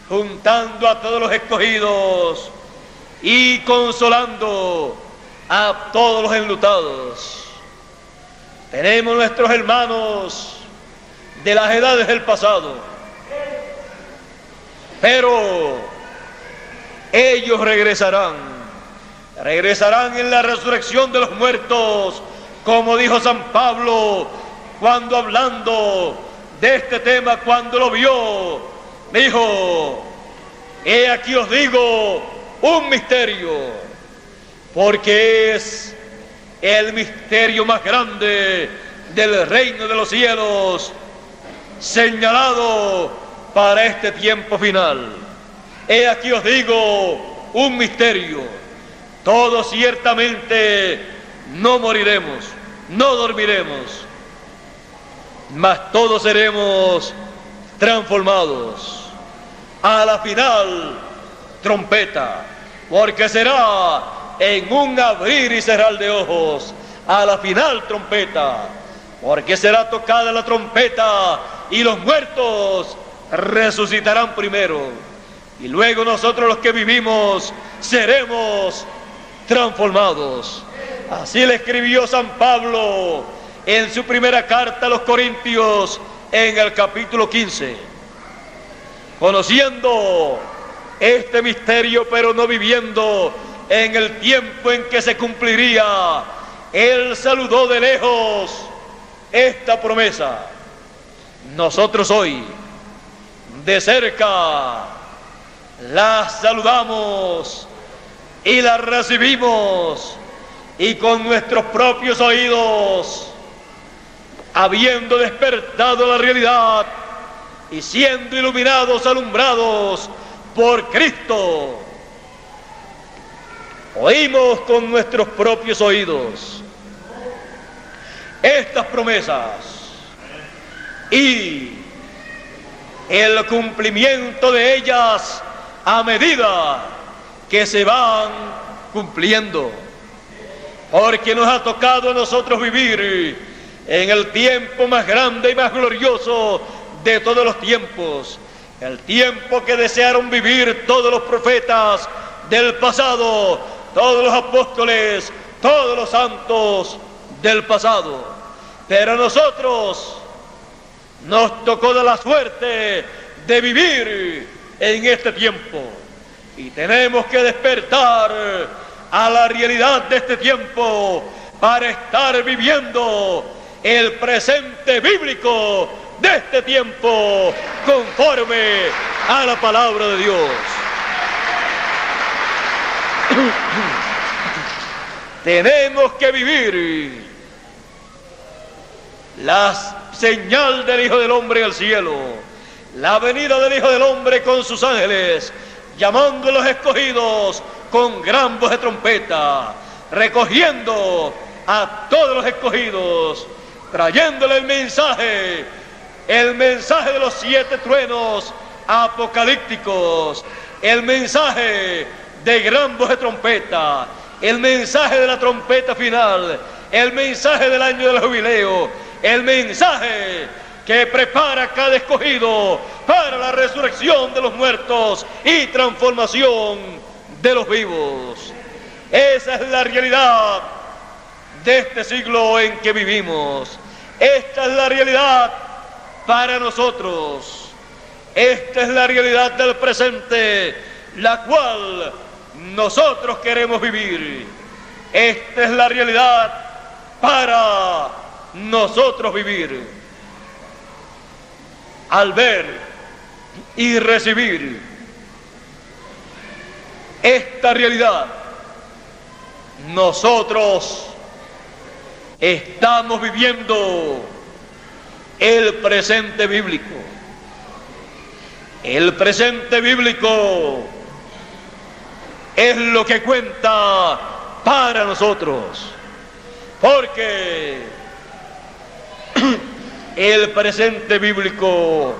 juntando a todos los escogidos y consolando a todos los enlutados. Tenemos nuestros hermanos de las edades del pasado, pero ellos regresarán en la resurrección de los muertos, como dijo San Pablo cuando hablando de este tema, cuando lo vio, dijo: he aquí os digo un misterio, porque es el misterio más grande del reino de los cielos, señalado para este tiempo final. He aquí os digo un misterio: todos ciertamente no moriremos, no dormiremos, mas todos seremos transformados a la final trompeta, porque será en un abrir y cerrar de ojos, a la final trompeta, porque será tocada la trompeta y los muertos resucitarán primero, y luego nosotros los que vivimos seremos transformados. Así le escribió San Pablo en su primera carta a los Corintios, en el capítulo 15. Conociendo este misterio, pero no viviendo en el tiempo en que se cumpliría, él saludó de lejos esta promesa. Nosotros hoy, de cerca, la saludamos y la recibimos, y con nuestros propios oídos, habiendo despertado la realidad y siendo iluminados, alumbrados por Cristo, oímos con nuestros propios oídos estas promesas y el cumplimiento de ellas a medida que se van cumpliendo. porque nos ha tocado a nosotros vivir en el tiempo más grande y más glorioso de todos los tiempos, el tiempo que desearon vivir todos los profetas del pasado, todos los apóstoles, todos los santos del pasado. Pero a nosotros nos tocó de la suerte de vivir en este tiempo y tenemos que despertar a la realidad de este tiempo para estar viviendo el presente bíblico de este tiempo conforme a la palabra de Dios. Tenemos que vivir la señal del Hijo del Hombre en el cielo, la venida del Hijo del Hombre con sus ángeles, llamando a los escogidos con gran voz de trompeta, recogiendo a todos los escogidos, trayéndole el mensaje de los 7 truenos apocalípticos, el mensaje de gran voz de trompeta, el mensaje de la trompeta final, el mensaje del año del jubileo, el mensaje que prepara cada escogido para la resurrección de los muertos y transformación de los vivos. Esa es la realidad de este siglo en que vivimos. Esta es la realidad para nosotros. Esta es la realidad del presente, la cual nosotros queremos vivir. Esta es la realidad para nosotros vivir. Al ver y recibir esta realidad, nosotros estamos viviendo el presente bíblico. El presente bíblico es lo que cuenta para nosotros, porque el presente bíblico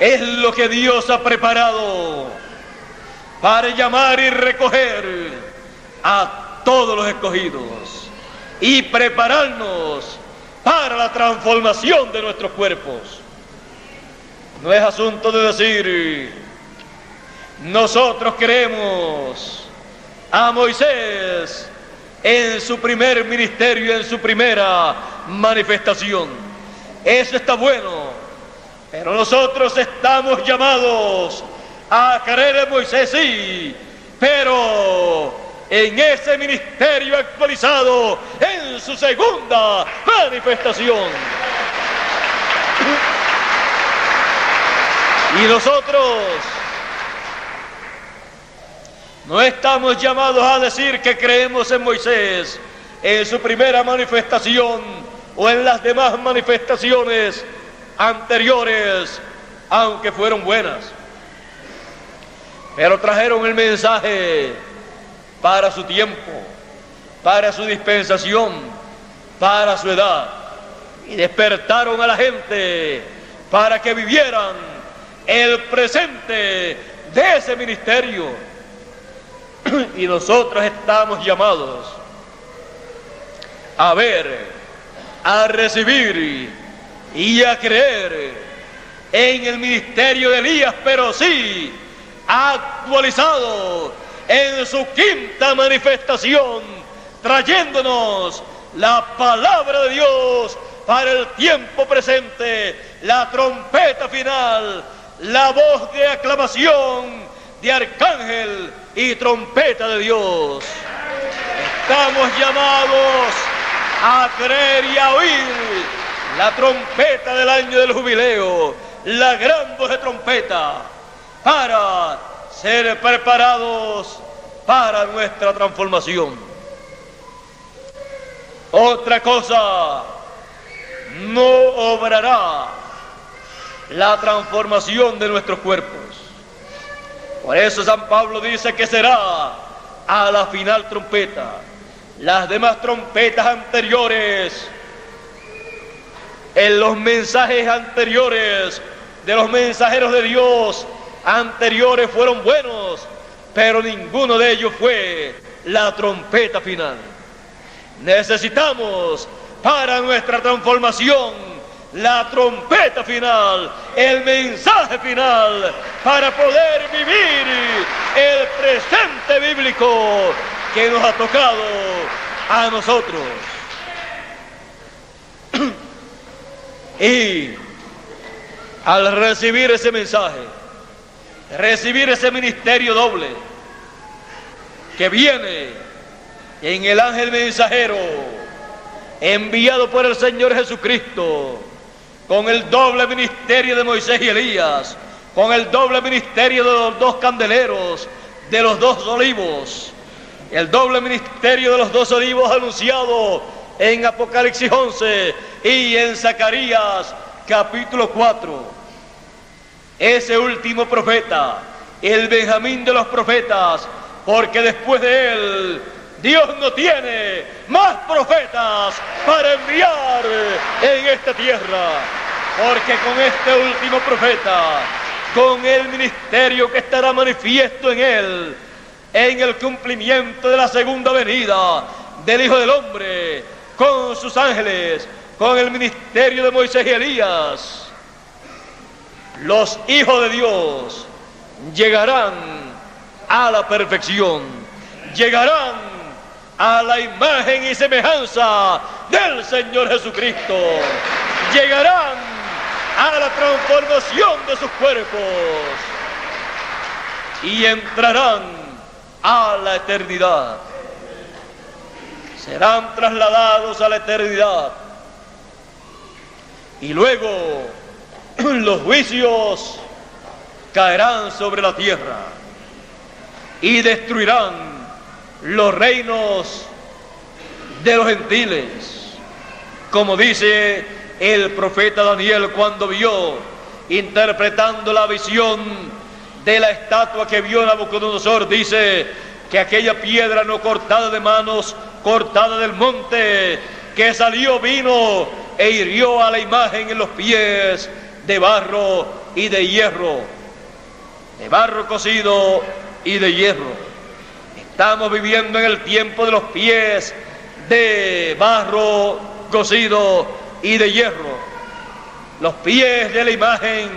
es lo que Dios ha preparado para llamar y recoger a todos los escogidos y prepararnos para la transformación de nuestros cuerpos. No es asunto de decir, nosotros queremos a Moisés en su primer ministerio, en su primera manifestación. Eso está bueno, pero nosotros estamos llamados a querer a Moisés, sí, pero en ese ministerio actualizado, en su segunda manifestación. Y nosotros no estamos llamados a decir que creemos en Moisés en su primera manifestación o en las demás manifestaciones anteriores, aunque fueron buenas, pero trajeron el mensaje para su tiempo, para su dispensación, para su edad, y despertaron a la gente para que vivieran el presente de ese ministerio. Y nosotros estamos llamados a ver, a recibir y a creer en el ministerio de Elías, pero sí actualizado en su quinta manifestación, trayéndonos la palabra de Dios para el tiempo presente, la trompeta final, la voz de aclamación de arcángel y trompeta de Dios. Estamos llamados a creer y a oír la trompeta del año del jubileo, la gran voz de trompeta, para ser preparados para nuestra transformación. Otra cosa no obrará la transformación de nuestros cuerpos. Por eso San Pablo dice que será a la final trompeta. Las demás trompetas anteriores, en los mensajes anteriores de los mensajeros de Dios anteriores, fueron buenos, pero ninguno de ellos fue la trompeta final. Necesitamos para nuestra transformación la trompeta final, el mensaje final, para poder vivir el presente bíblico que nos ha tocado a nosotros. Y al recibir ese mensaje, recibir ese ministerio doble que viene en el ángel mensajero enviado por el Señor Jesucristo, con el doble ministerio de Moisés y Elías, con el doble ministerio de los dos candeleros, de los dos olivos, el doble ministerio de los dos olivos anunciado en Apocalipsis 11 y en Zacarías capítulo 4. Ese último profeta, el Benjamín de los profetas, porque después de él Dios no tiene más profetas para enviar en esta tierra, porque con este último profeta, con el ministerio que estará manifiesto en él, en el cumplimiento de la segunda venida del Hijo del Hombre, con sus ángeles, con el ministerio de Moisés y Elías, los hijos de Dios llegarán a la perfección, llegarán a la imagen y semejanza del Señor Jesucristo, llegarán a la transformación de sus cuerpos y entrarán a la eternidad. Serán trasladados a la eternidad y luego los juicios caerán sobre la tierra y destruirán los reinos de los gentiles, como dice el profeta Daniel cuando vio, interpretando la visión de la estatua que vio Nabucodonosor, dice que aquella piedra no cortada de manos, cortada del monte, que salió, vino e hirió a la imagen en los pies, de barro y de hierro, de barro cocido y de hierro. Estamos viviendo en el tiempo de los pies de barro cocido y de hierro, los pies de la imagen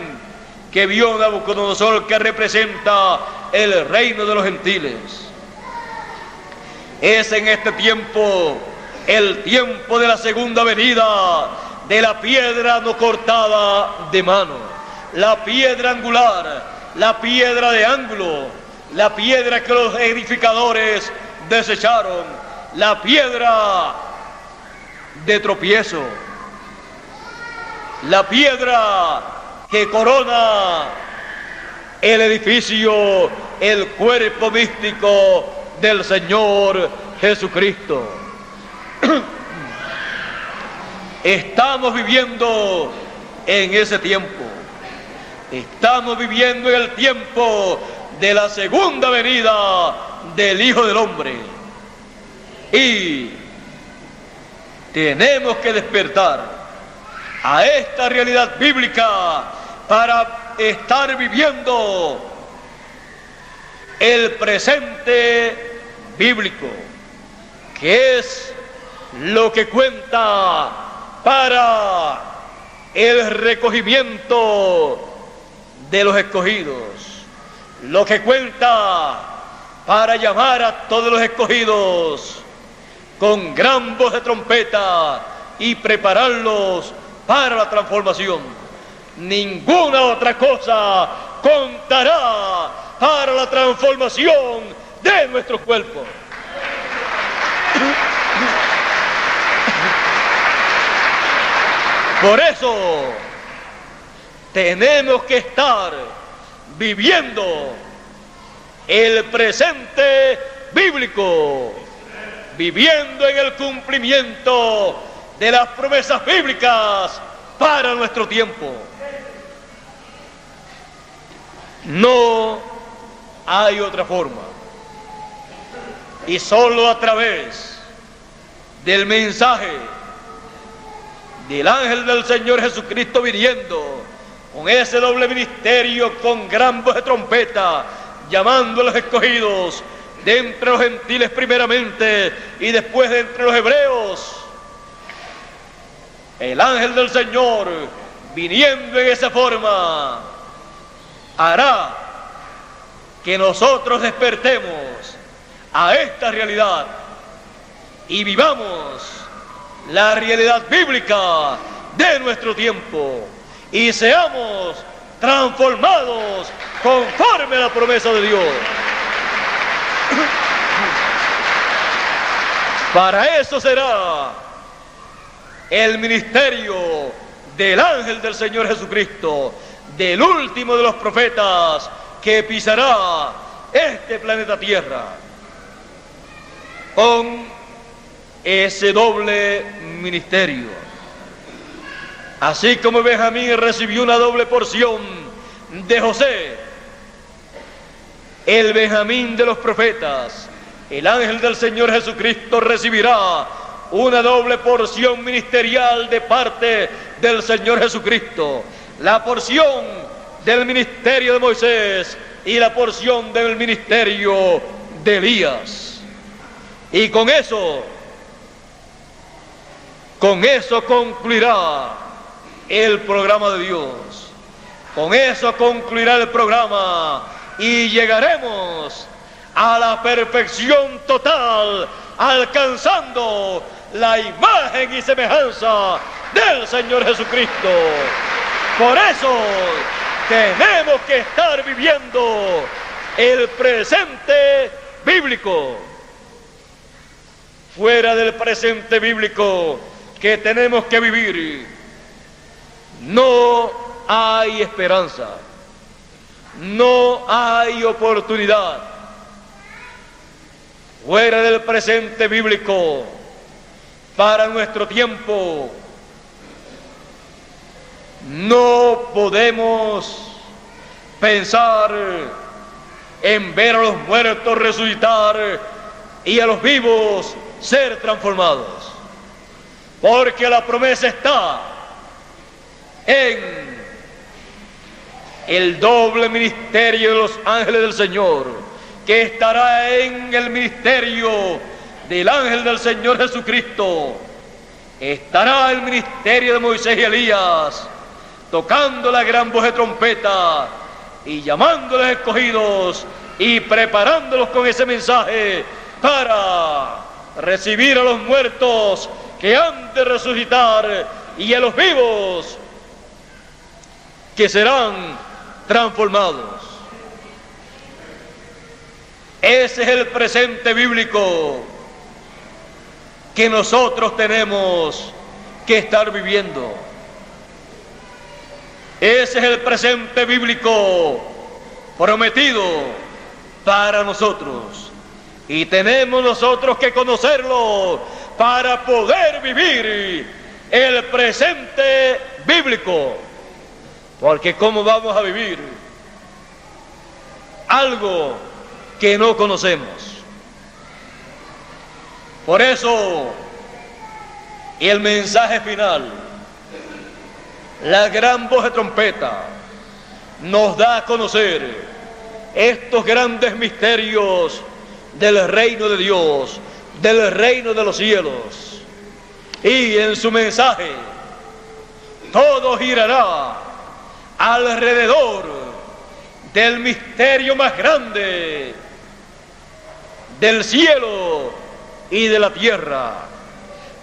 que vio Nabucodonosor, que representa el reino de los gentiles. Es en este tiempo el tiempo de la segunda venida de la piedra no cortada de mano, la piedra angular, la piedra de ángulo, la piedra que los edificadores desecharon, la piedra de tropiezo, la piedra que corona el edificio, el cuerpo místico del Señor Jesucristo. Estamos viviendo en ese tiempo. Estamos viviendo en el tiempo de la segunda venida del Hijo del Hombre. Y tenemos que despertar a esta realidad bíblica para estar viviendo el presente bíblico, que es lo que cuenta para el recogimiento de los escogidos, lo que cuenta para llamar a todos los escogidos con gran voz de trompeta y prepararlos para la transformación. Ninguna otra cosa contará para la transformación de nuestros cuerpos. Por eso tenemos que estar viviendo el presente bíblico, viviendo en el cumplimiento de las promesas bíblicas para nuestro tiempo. No hay otra forma, y solo a través del mensaje del ángel del Señor Jesucristo viniendo con ese doble ministerio, con gran voz de trompeta, llamando a los escogidos, de entre los gentiles primeramente y después de entre los hebreos. El ángel del Señor, viniendo en esa forma, hará que nosotros despertemos a esta realidad y vivamos la realidad bíblica de nuestro tiempo y seamos transformados conforme a la promesa de Dios. Para eso será el ministerio del ángel del Señor Jesucristo, del último de los profetas que pisará este planeta Tierra, con ese doble ministerio. Así como Benjamín recibió una doble porción de José, el Benjamín de los profetas, el ángel del Señor Jesucristo recibirá una doble porción ministerial de parte del Señor Jesucristo, la porción del ministerio de Moisés y la porción del ministerio de Elías. Y con eso concluirá el programa de Dios. Con eso concluirá el programa y llegaremos a la perfección total, alcanzando la imagen y semejanza del Señor Jesucristo. Por eso tenemos que estar viviendo el presente bíblico. Fuera del presente bíblico que tenemos que vivir, no hay esperanza, no hay oportunidad. Fuera del presente bíblico, para nuestro tiempo, no podemos pensar en ver a los muertos resucitar y a los vivos ser transformados, porque la promesa está en el doble ministerio de los ángeles del Señor, que estará en el ministerio del ángel del Señor Jesucristo. Estará el ministerio de Moisés y Elías, tocando la gran voz de trompeta y llamando a los escogidos y preparándolos con ese mensaje para recibir a los muertos que han de resucitar y a los vivos que serán transformados. Ese es el presente bíblico que nosotros tenemos que estar viviendo. Ese es el presente bíblico prometido para nosotros. Y tenemos nosotros que conocerlo para poder vivir el presente bíblico. Porque ¿cómo vamos a vivir algo que no conocemos? Por eso, el mensaje final, la gran voz de trompeta, nos da a conocer estos grandes misterios del reino de Dios, del reino de los cielos. Y en su mensaje, todo girará alrededor del misterio más grande del cielo y de la tierra,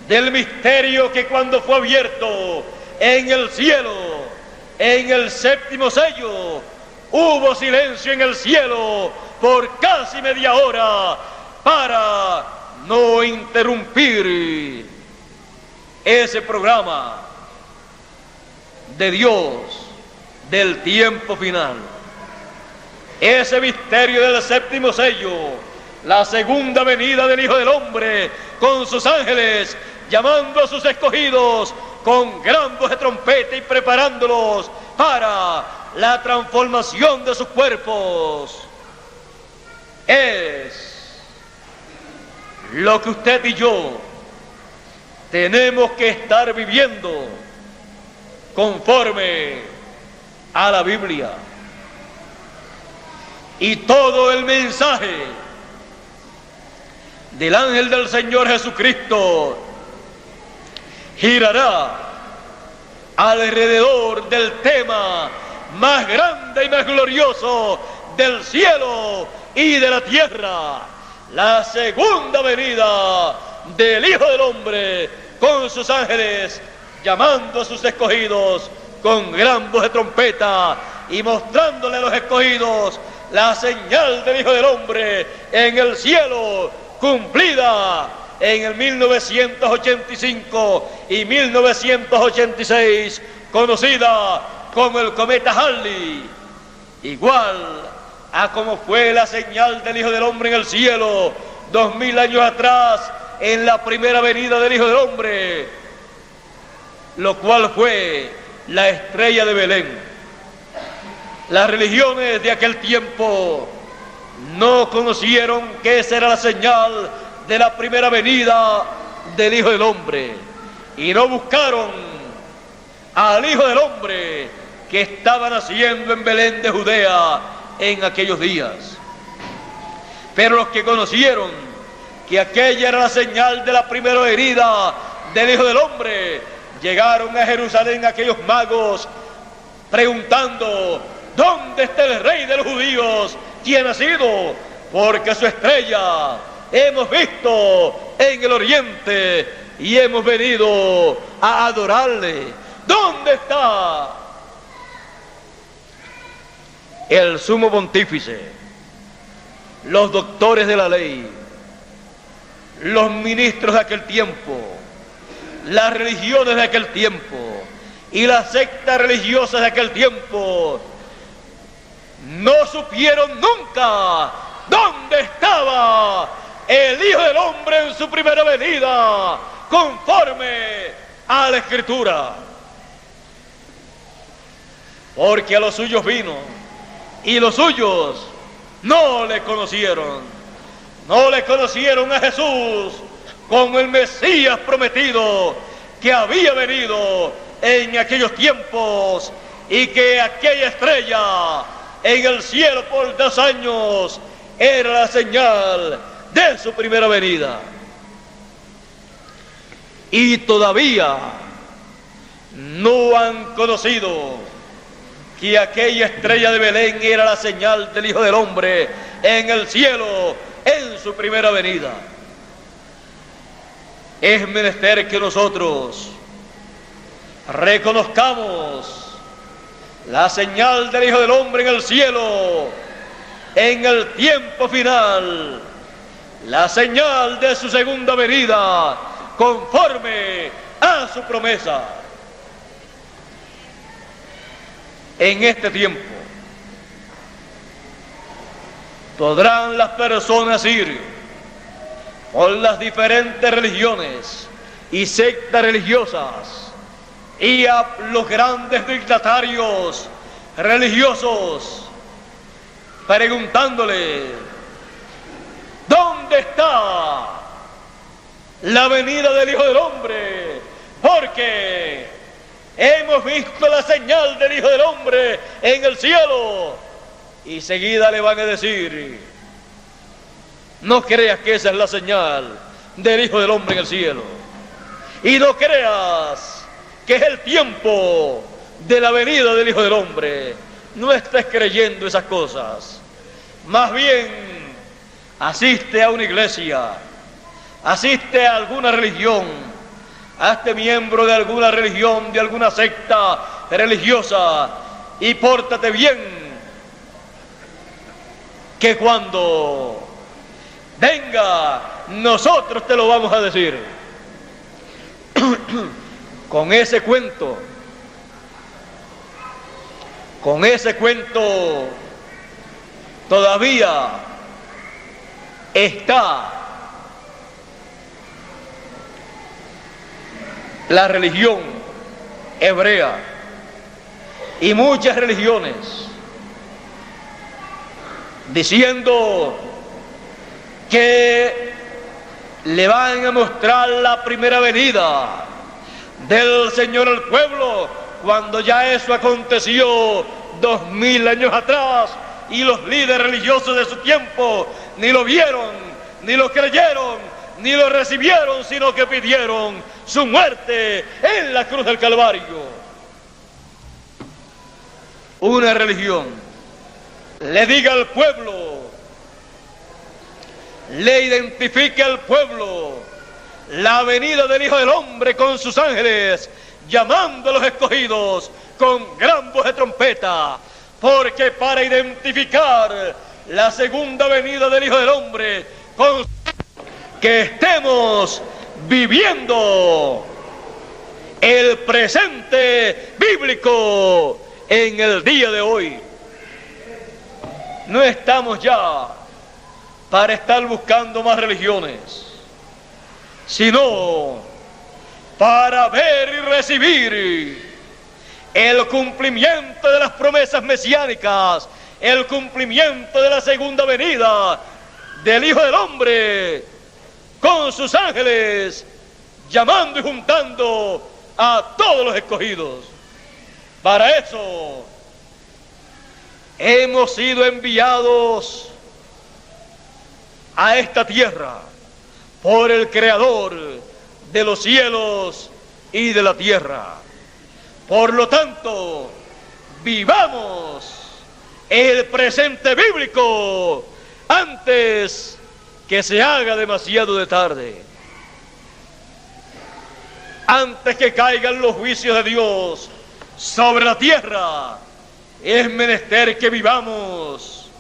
del misterio que cuando fue abierto en el cielo, en el séptimo sello, hubo silencio en el cielo por casi media hora para no interrumpir ese programa de Dios del tiempo final. Ese misterio del séptimo sello, la segunda venida del Hijo del Hombre con sus ángeles, llamando a sus escogidos con gran voz de trompeta y preparándolos para la transformación de sus cuerpos, es lo que usted y yo tenemos que estar viviendo conforme a la Biblia. Y todo el mensaje del ángel del Señor Jesucristo girará alrededor del tema más grande y más glorioso del cielo y de la tierra, la segunda venida del Hijo del Hombre con sus ángeles, llamando a sus escogidos con gran voz de trompeta y mostrándole a los escogidos la señal del Hijo del Hombre en el cielo, cumplida en el 1985 y 1986, conocida como el cometa Halley, igual a como fue la señal del Hijo del Hombre en el cielo 2000 años atrás en la primera venida del Hijo del Hombre, lo cual fue la estrella de Belén. Las religiones de aquel tiempo no conocieron que esa era la señal de la primera venida del Hijo del Hombre y no buscaron al Hijo del Hombre que estaba naciendo en Belén de Judea en aquellos días. Pero los que conocieron que aquella era la señal de la primera venida del Hijo del Hombre, llegaron a Jerusalén aquellos magos preguntando: ¿dónde está el Rey de los judíos? ¿Quién ha nacido? Porque su estrella hemos visto en el oriente y hemos venido a adorarle. ¿Dónde está? El sumo pontífice, los doctores de la ley, los ministros de aquel tiempo, las religiones de aquel tiempo y las sectas religiosas de aquel tiempo no supieron nunca dónde estaba el Hijo del Hombre en su primera venida, conforme a la Escritura. Porque a los suyos vino, y los suyos no le conocieron. No le conocieron a Jesús como el Mesías prometido, que había venido en aquellos tiempos, y que aquella estrella en el cielo por 2 años era la señal de su primera venida. Y todavía no han conocido que aquella estrella de Belén era la señal del Hijo del Hombre en el cielo en su primera venida. Es menester que nosotros reconozcamos la señal del Hijo del Hombre en el cielo en el tiempo final, la señal de su segunda venida conforme a su promesa. En este tiempo podrán las personas ir por las diferentes religiones y sectas religiosas y a los grandes dignatarios religiosos preguntándole: ¿dónde está la venida del Hijo del Hombre? Porque hemos visto la señal del Hijo del Hombre en el cielo. Y seguida le van a decir: no creas que esa es la señal del Hijo del Hombre en el cielo. Y no creas que es el tiempo de la venida del Hijo del Hombre. No estés creyendo esas cosas. Más bien, asiste a una iglesia, asiste a alguna religión, hazte miembro de alguna religión, de alguna secta religiosa, y pórtate bien, que cuando venga nosotros te lo vamos a decir. Con ese cuento todavía está la religión hebrea y muchas religiones diciendo que le van a mostrar la primera venida del Señor al pueblo, cuando ya eso aconteció 2000 años atrás y los líderes religiosos de su tiempo ni lo vieron ni lo creyeron, ni lo recibieron, sino que pidieron su muerte en la cruz del Calvario. Una religión le diga al pueblo, le identifique al pueblo la venida del Hijo del Hombre con sus ángeles, llamando a los escogidos con gran voz de trompeta, porque para identificar la segunda venida del Hijo del Hombre, con que estemos viviendo el presente bíblico en el día de hoy. No estamos ya para estar buscando más religiones, sino para ver y recibir el cumplimiento de las promesas mesiánicas, el cumplimiento de la segunda venida del Hijo del Hombre con sus ángeles, llamando y juntando a todos los escogidos. Para eso hemos sido enviados a esta tierra por el Creador de los cielos y de la tierra. Por lo tanto, vivamos el presente bíblico antes que se haga demasiado de tarde, antes que caigan los juicios de Dios sobre la tierra. Es menester que vivamos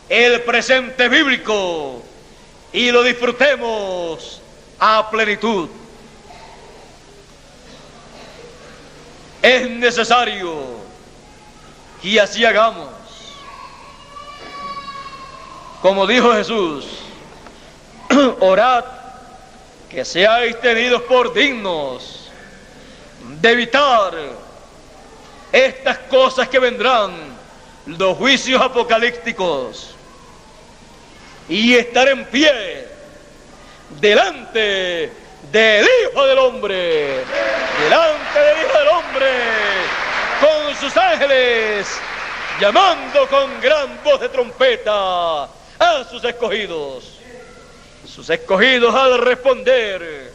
el presente bíblico y lo disfrutemos a plenitud. Es necesario que así hagamos. Como dijo Jesús, orad que seáis tenidos por dignos de evitar estas cosas que vendrán, los juicios apocalípticos, y estar en pie delante del Hijo del Hombre, delante del Hijo del Hombre, con sus ángeles, llamando con gran voz de trompeta a sus escogidos. Sus escogidos, al responder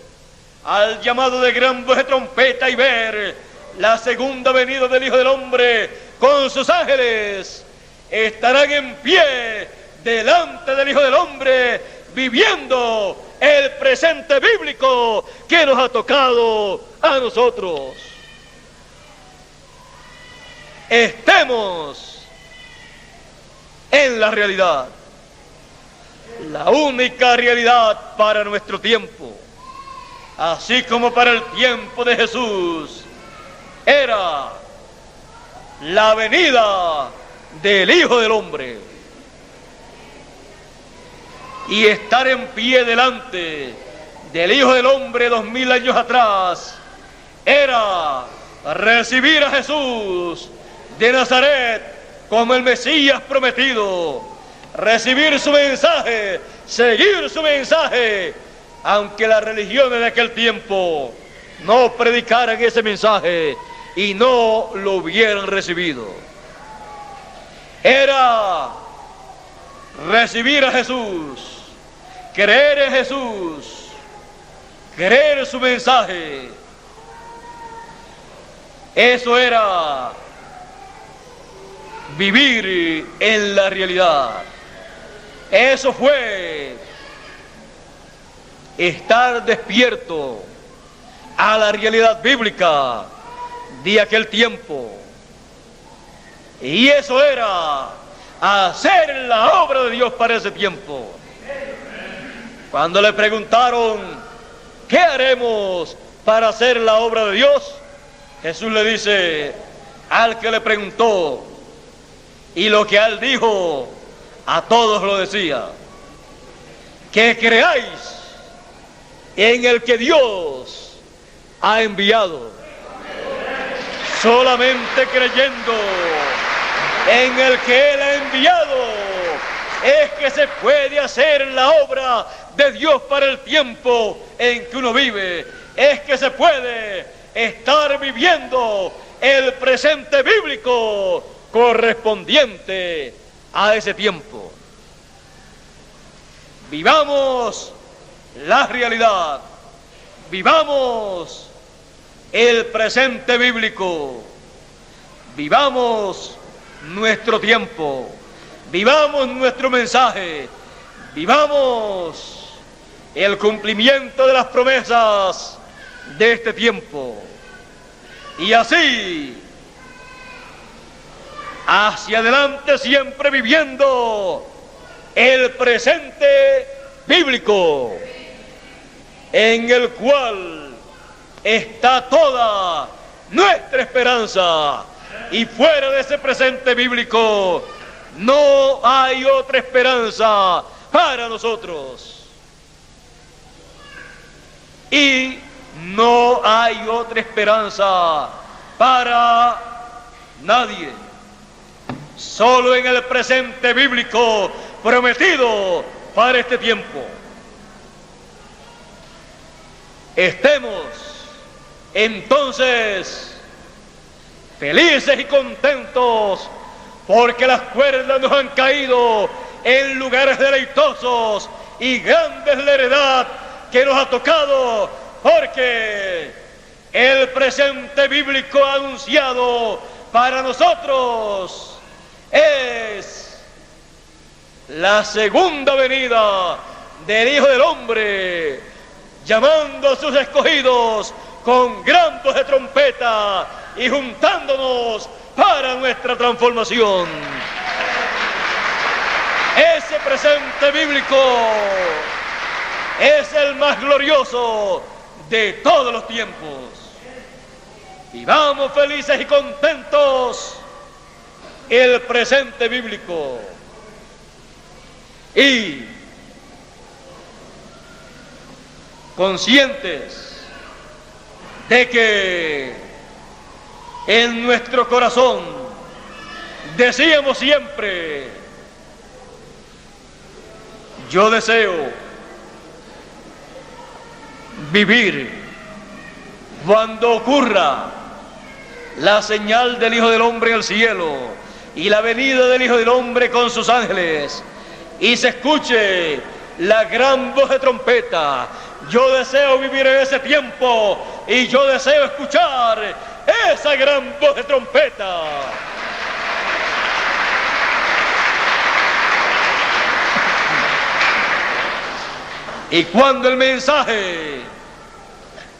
al llamado de gran voz de trompeta y ver la segunda venida del Hijo del Hombre con sus ángeles, estarán en pie delante del Hijo del Hombre, viviendo el presente bíblico que nos ha tocado a nosotros. Estemos en la realidad, la única realidad para nuestro tiempo, así como para el tiempo de Jesús era la venida del Hijo del Hombre. Y estar en pie delante del Hijo del Hombre 2000 años atrás era recibir a Jesús de Nazaret como el Mesías prometido, recibir su mensaje, seguir su mensaje, aunque las religiones de aquel tiempo no predicaran ese mensaje y no lo hubieran recibido. Era recibir a Jesús, creer en Jesús, creer su mensaje. Eso era vivir en la realidad. Eso fue estar despierto a la realidad bíblica de aquel tiempo. Y eso era hacer la obra de Dios para ese tiempo. Cuando le preguntaron, ¿qué haremos para hacer la obra de Dios? Jesús le dice al que le preguntó, y lo que él dijo, a todos lo decía, que creáis en el que Dios ha enviado. Solamente creyendo en el que Él ha enviado es que se puede hacer la obra de Dios para el tiempo en que uno vive. Es que se puede estar viviendo el presente bíblico correspondiente a ese tiempo. Vivamos la realidad, vivamos el presente bíblico, vivamos nuestro tiempo, vivamos nuestro mensaje, vivamos el cumplimiento de las promesas de este tiempo. Y así, hacia adelante, siempre viviendo el presente bíblico, en el cual está toda nuestra esperanza. Y fuera de ese presente bíblico no hay otra esperanza para nosotros. Y no hay otra esperanza para nadie. Solo en el presente bíblico prometido para este tiempo. Estemos entonces felices y contentos porque las cuerdas nos han caído en lugares deleitosos y grandes la heredad que nos ha tocado, porque el presente bíblico anunciado para nosotros es la segunda venida del Hijo del Hombre, llamando a sus escogidos con gran voz de trompeta y juntándonos para nuestra transformación. Ese presente bíblico es el más glorioso de todos los tiempos. Vivamos felices y contentos el presente bíblico. Y conscientes de que en nuestro corazón decíamos siempre: yo deseo vivir cuando ocurra la señal del Hijo del Hombre en el cielo y la venida del Hijo del Hombre con sus ángeles, y se escuche la gran voz de trompeta. Yo deseo vivir en ese tiempo y yo deseo escuchar esa gran voz de trompeta. Y cuando el mensaje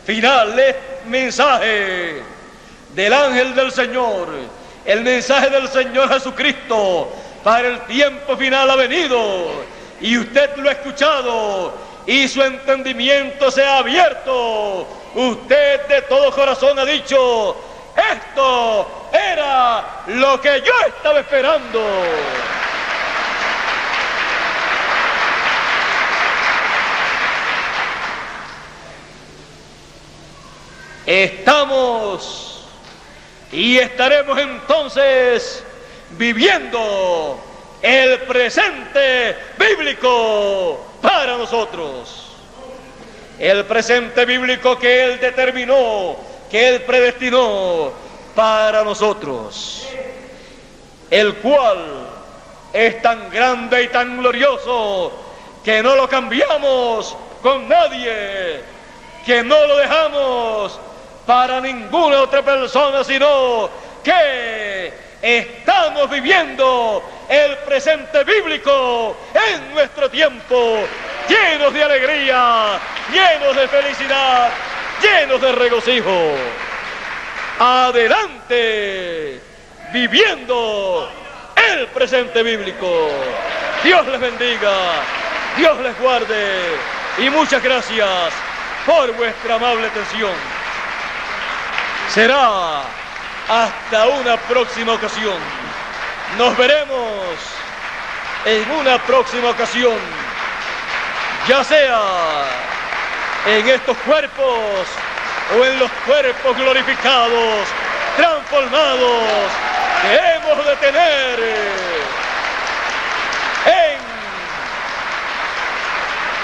final, el mensaje del ángel del Señor, el mensaje del Señor Jesucristo para el tiempo final ha venido, y usted lo ha escuchado y su entendimiento se ha abierto, usted de todo corazón ha dicho: esto era lo que yo estaba esperando. Estamos y estaremos entonces viviendo el presente bíblico para nosotros. El presente bíblico que Él determinó, que Él predestinó para nosotros. El cual es tan grande y tan glorioso que no lo cambiamos con nadie, que no lo dejamos para ninguna otra persona, sino que estamos viviendo el presente bíblico en nuestro tiempo, llenos de alegría, llenos de felicidad, llenos de regocijo. Adelante, viviendo el presente bíblico. Dios les bendiga, Dios les guarde, y muchas gracias por vuestra amable atención. Será hasta una próxima ocasión. Nos veremos en una próxima ocasión, ya sea en estos cuerpos o en los cuerpos glorificados, transformados, que hemos de tener en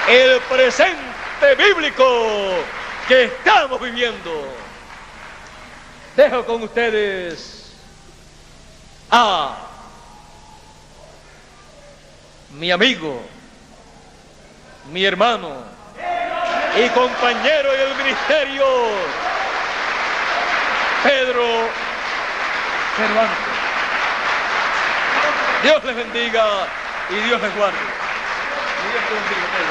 el presente bíblico que estamos viviendo. Dejo con ustedes a mi amigo mi hermano y compañero en el ministerio, Pedro Cervantes. Dios les bendiga y Dios les guarde. Dios te bendiga, Pedro.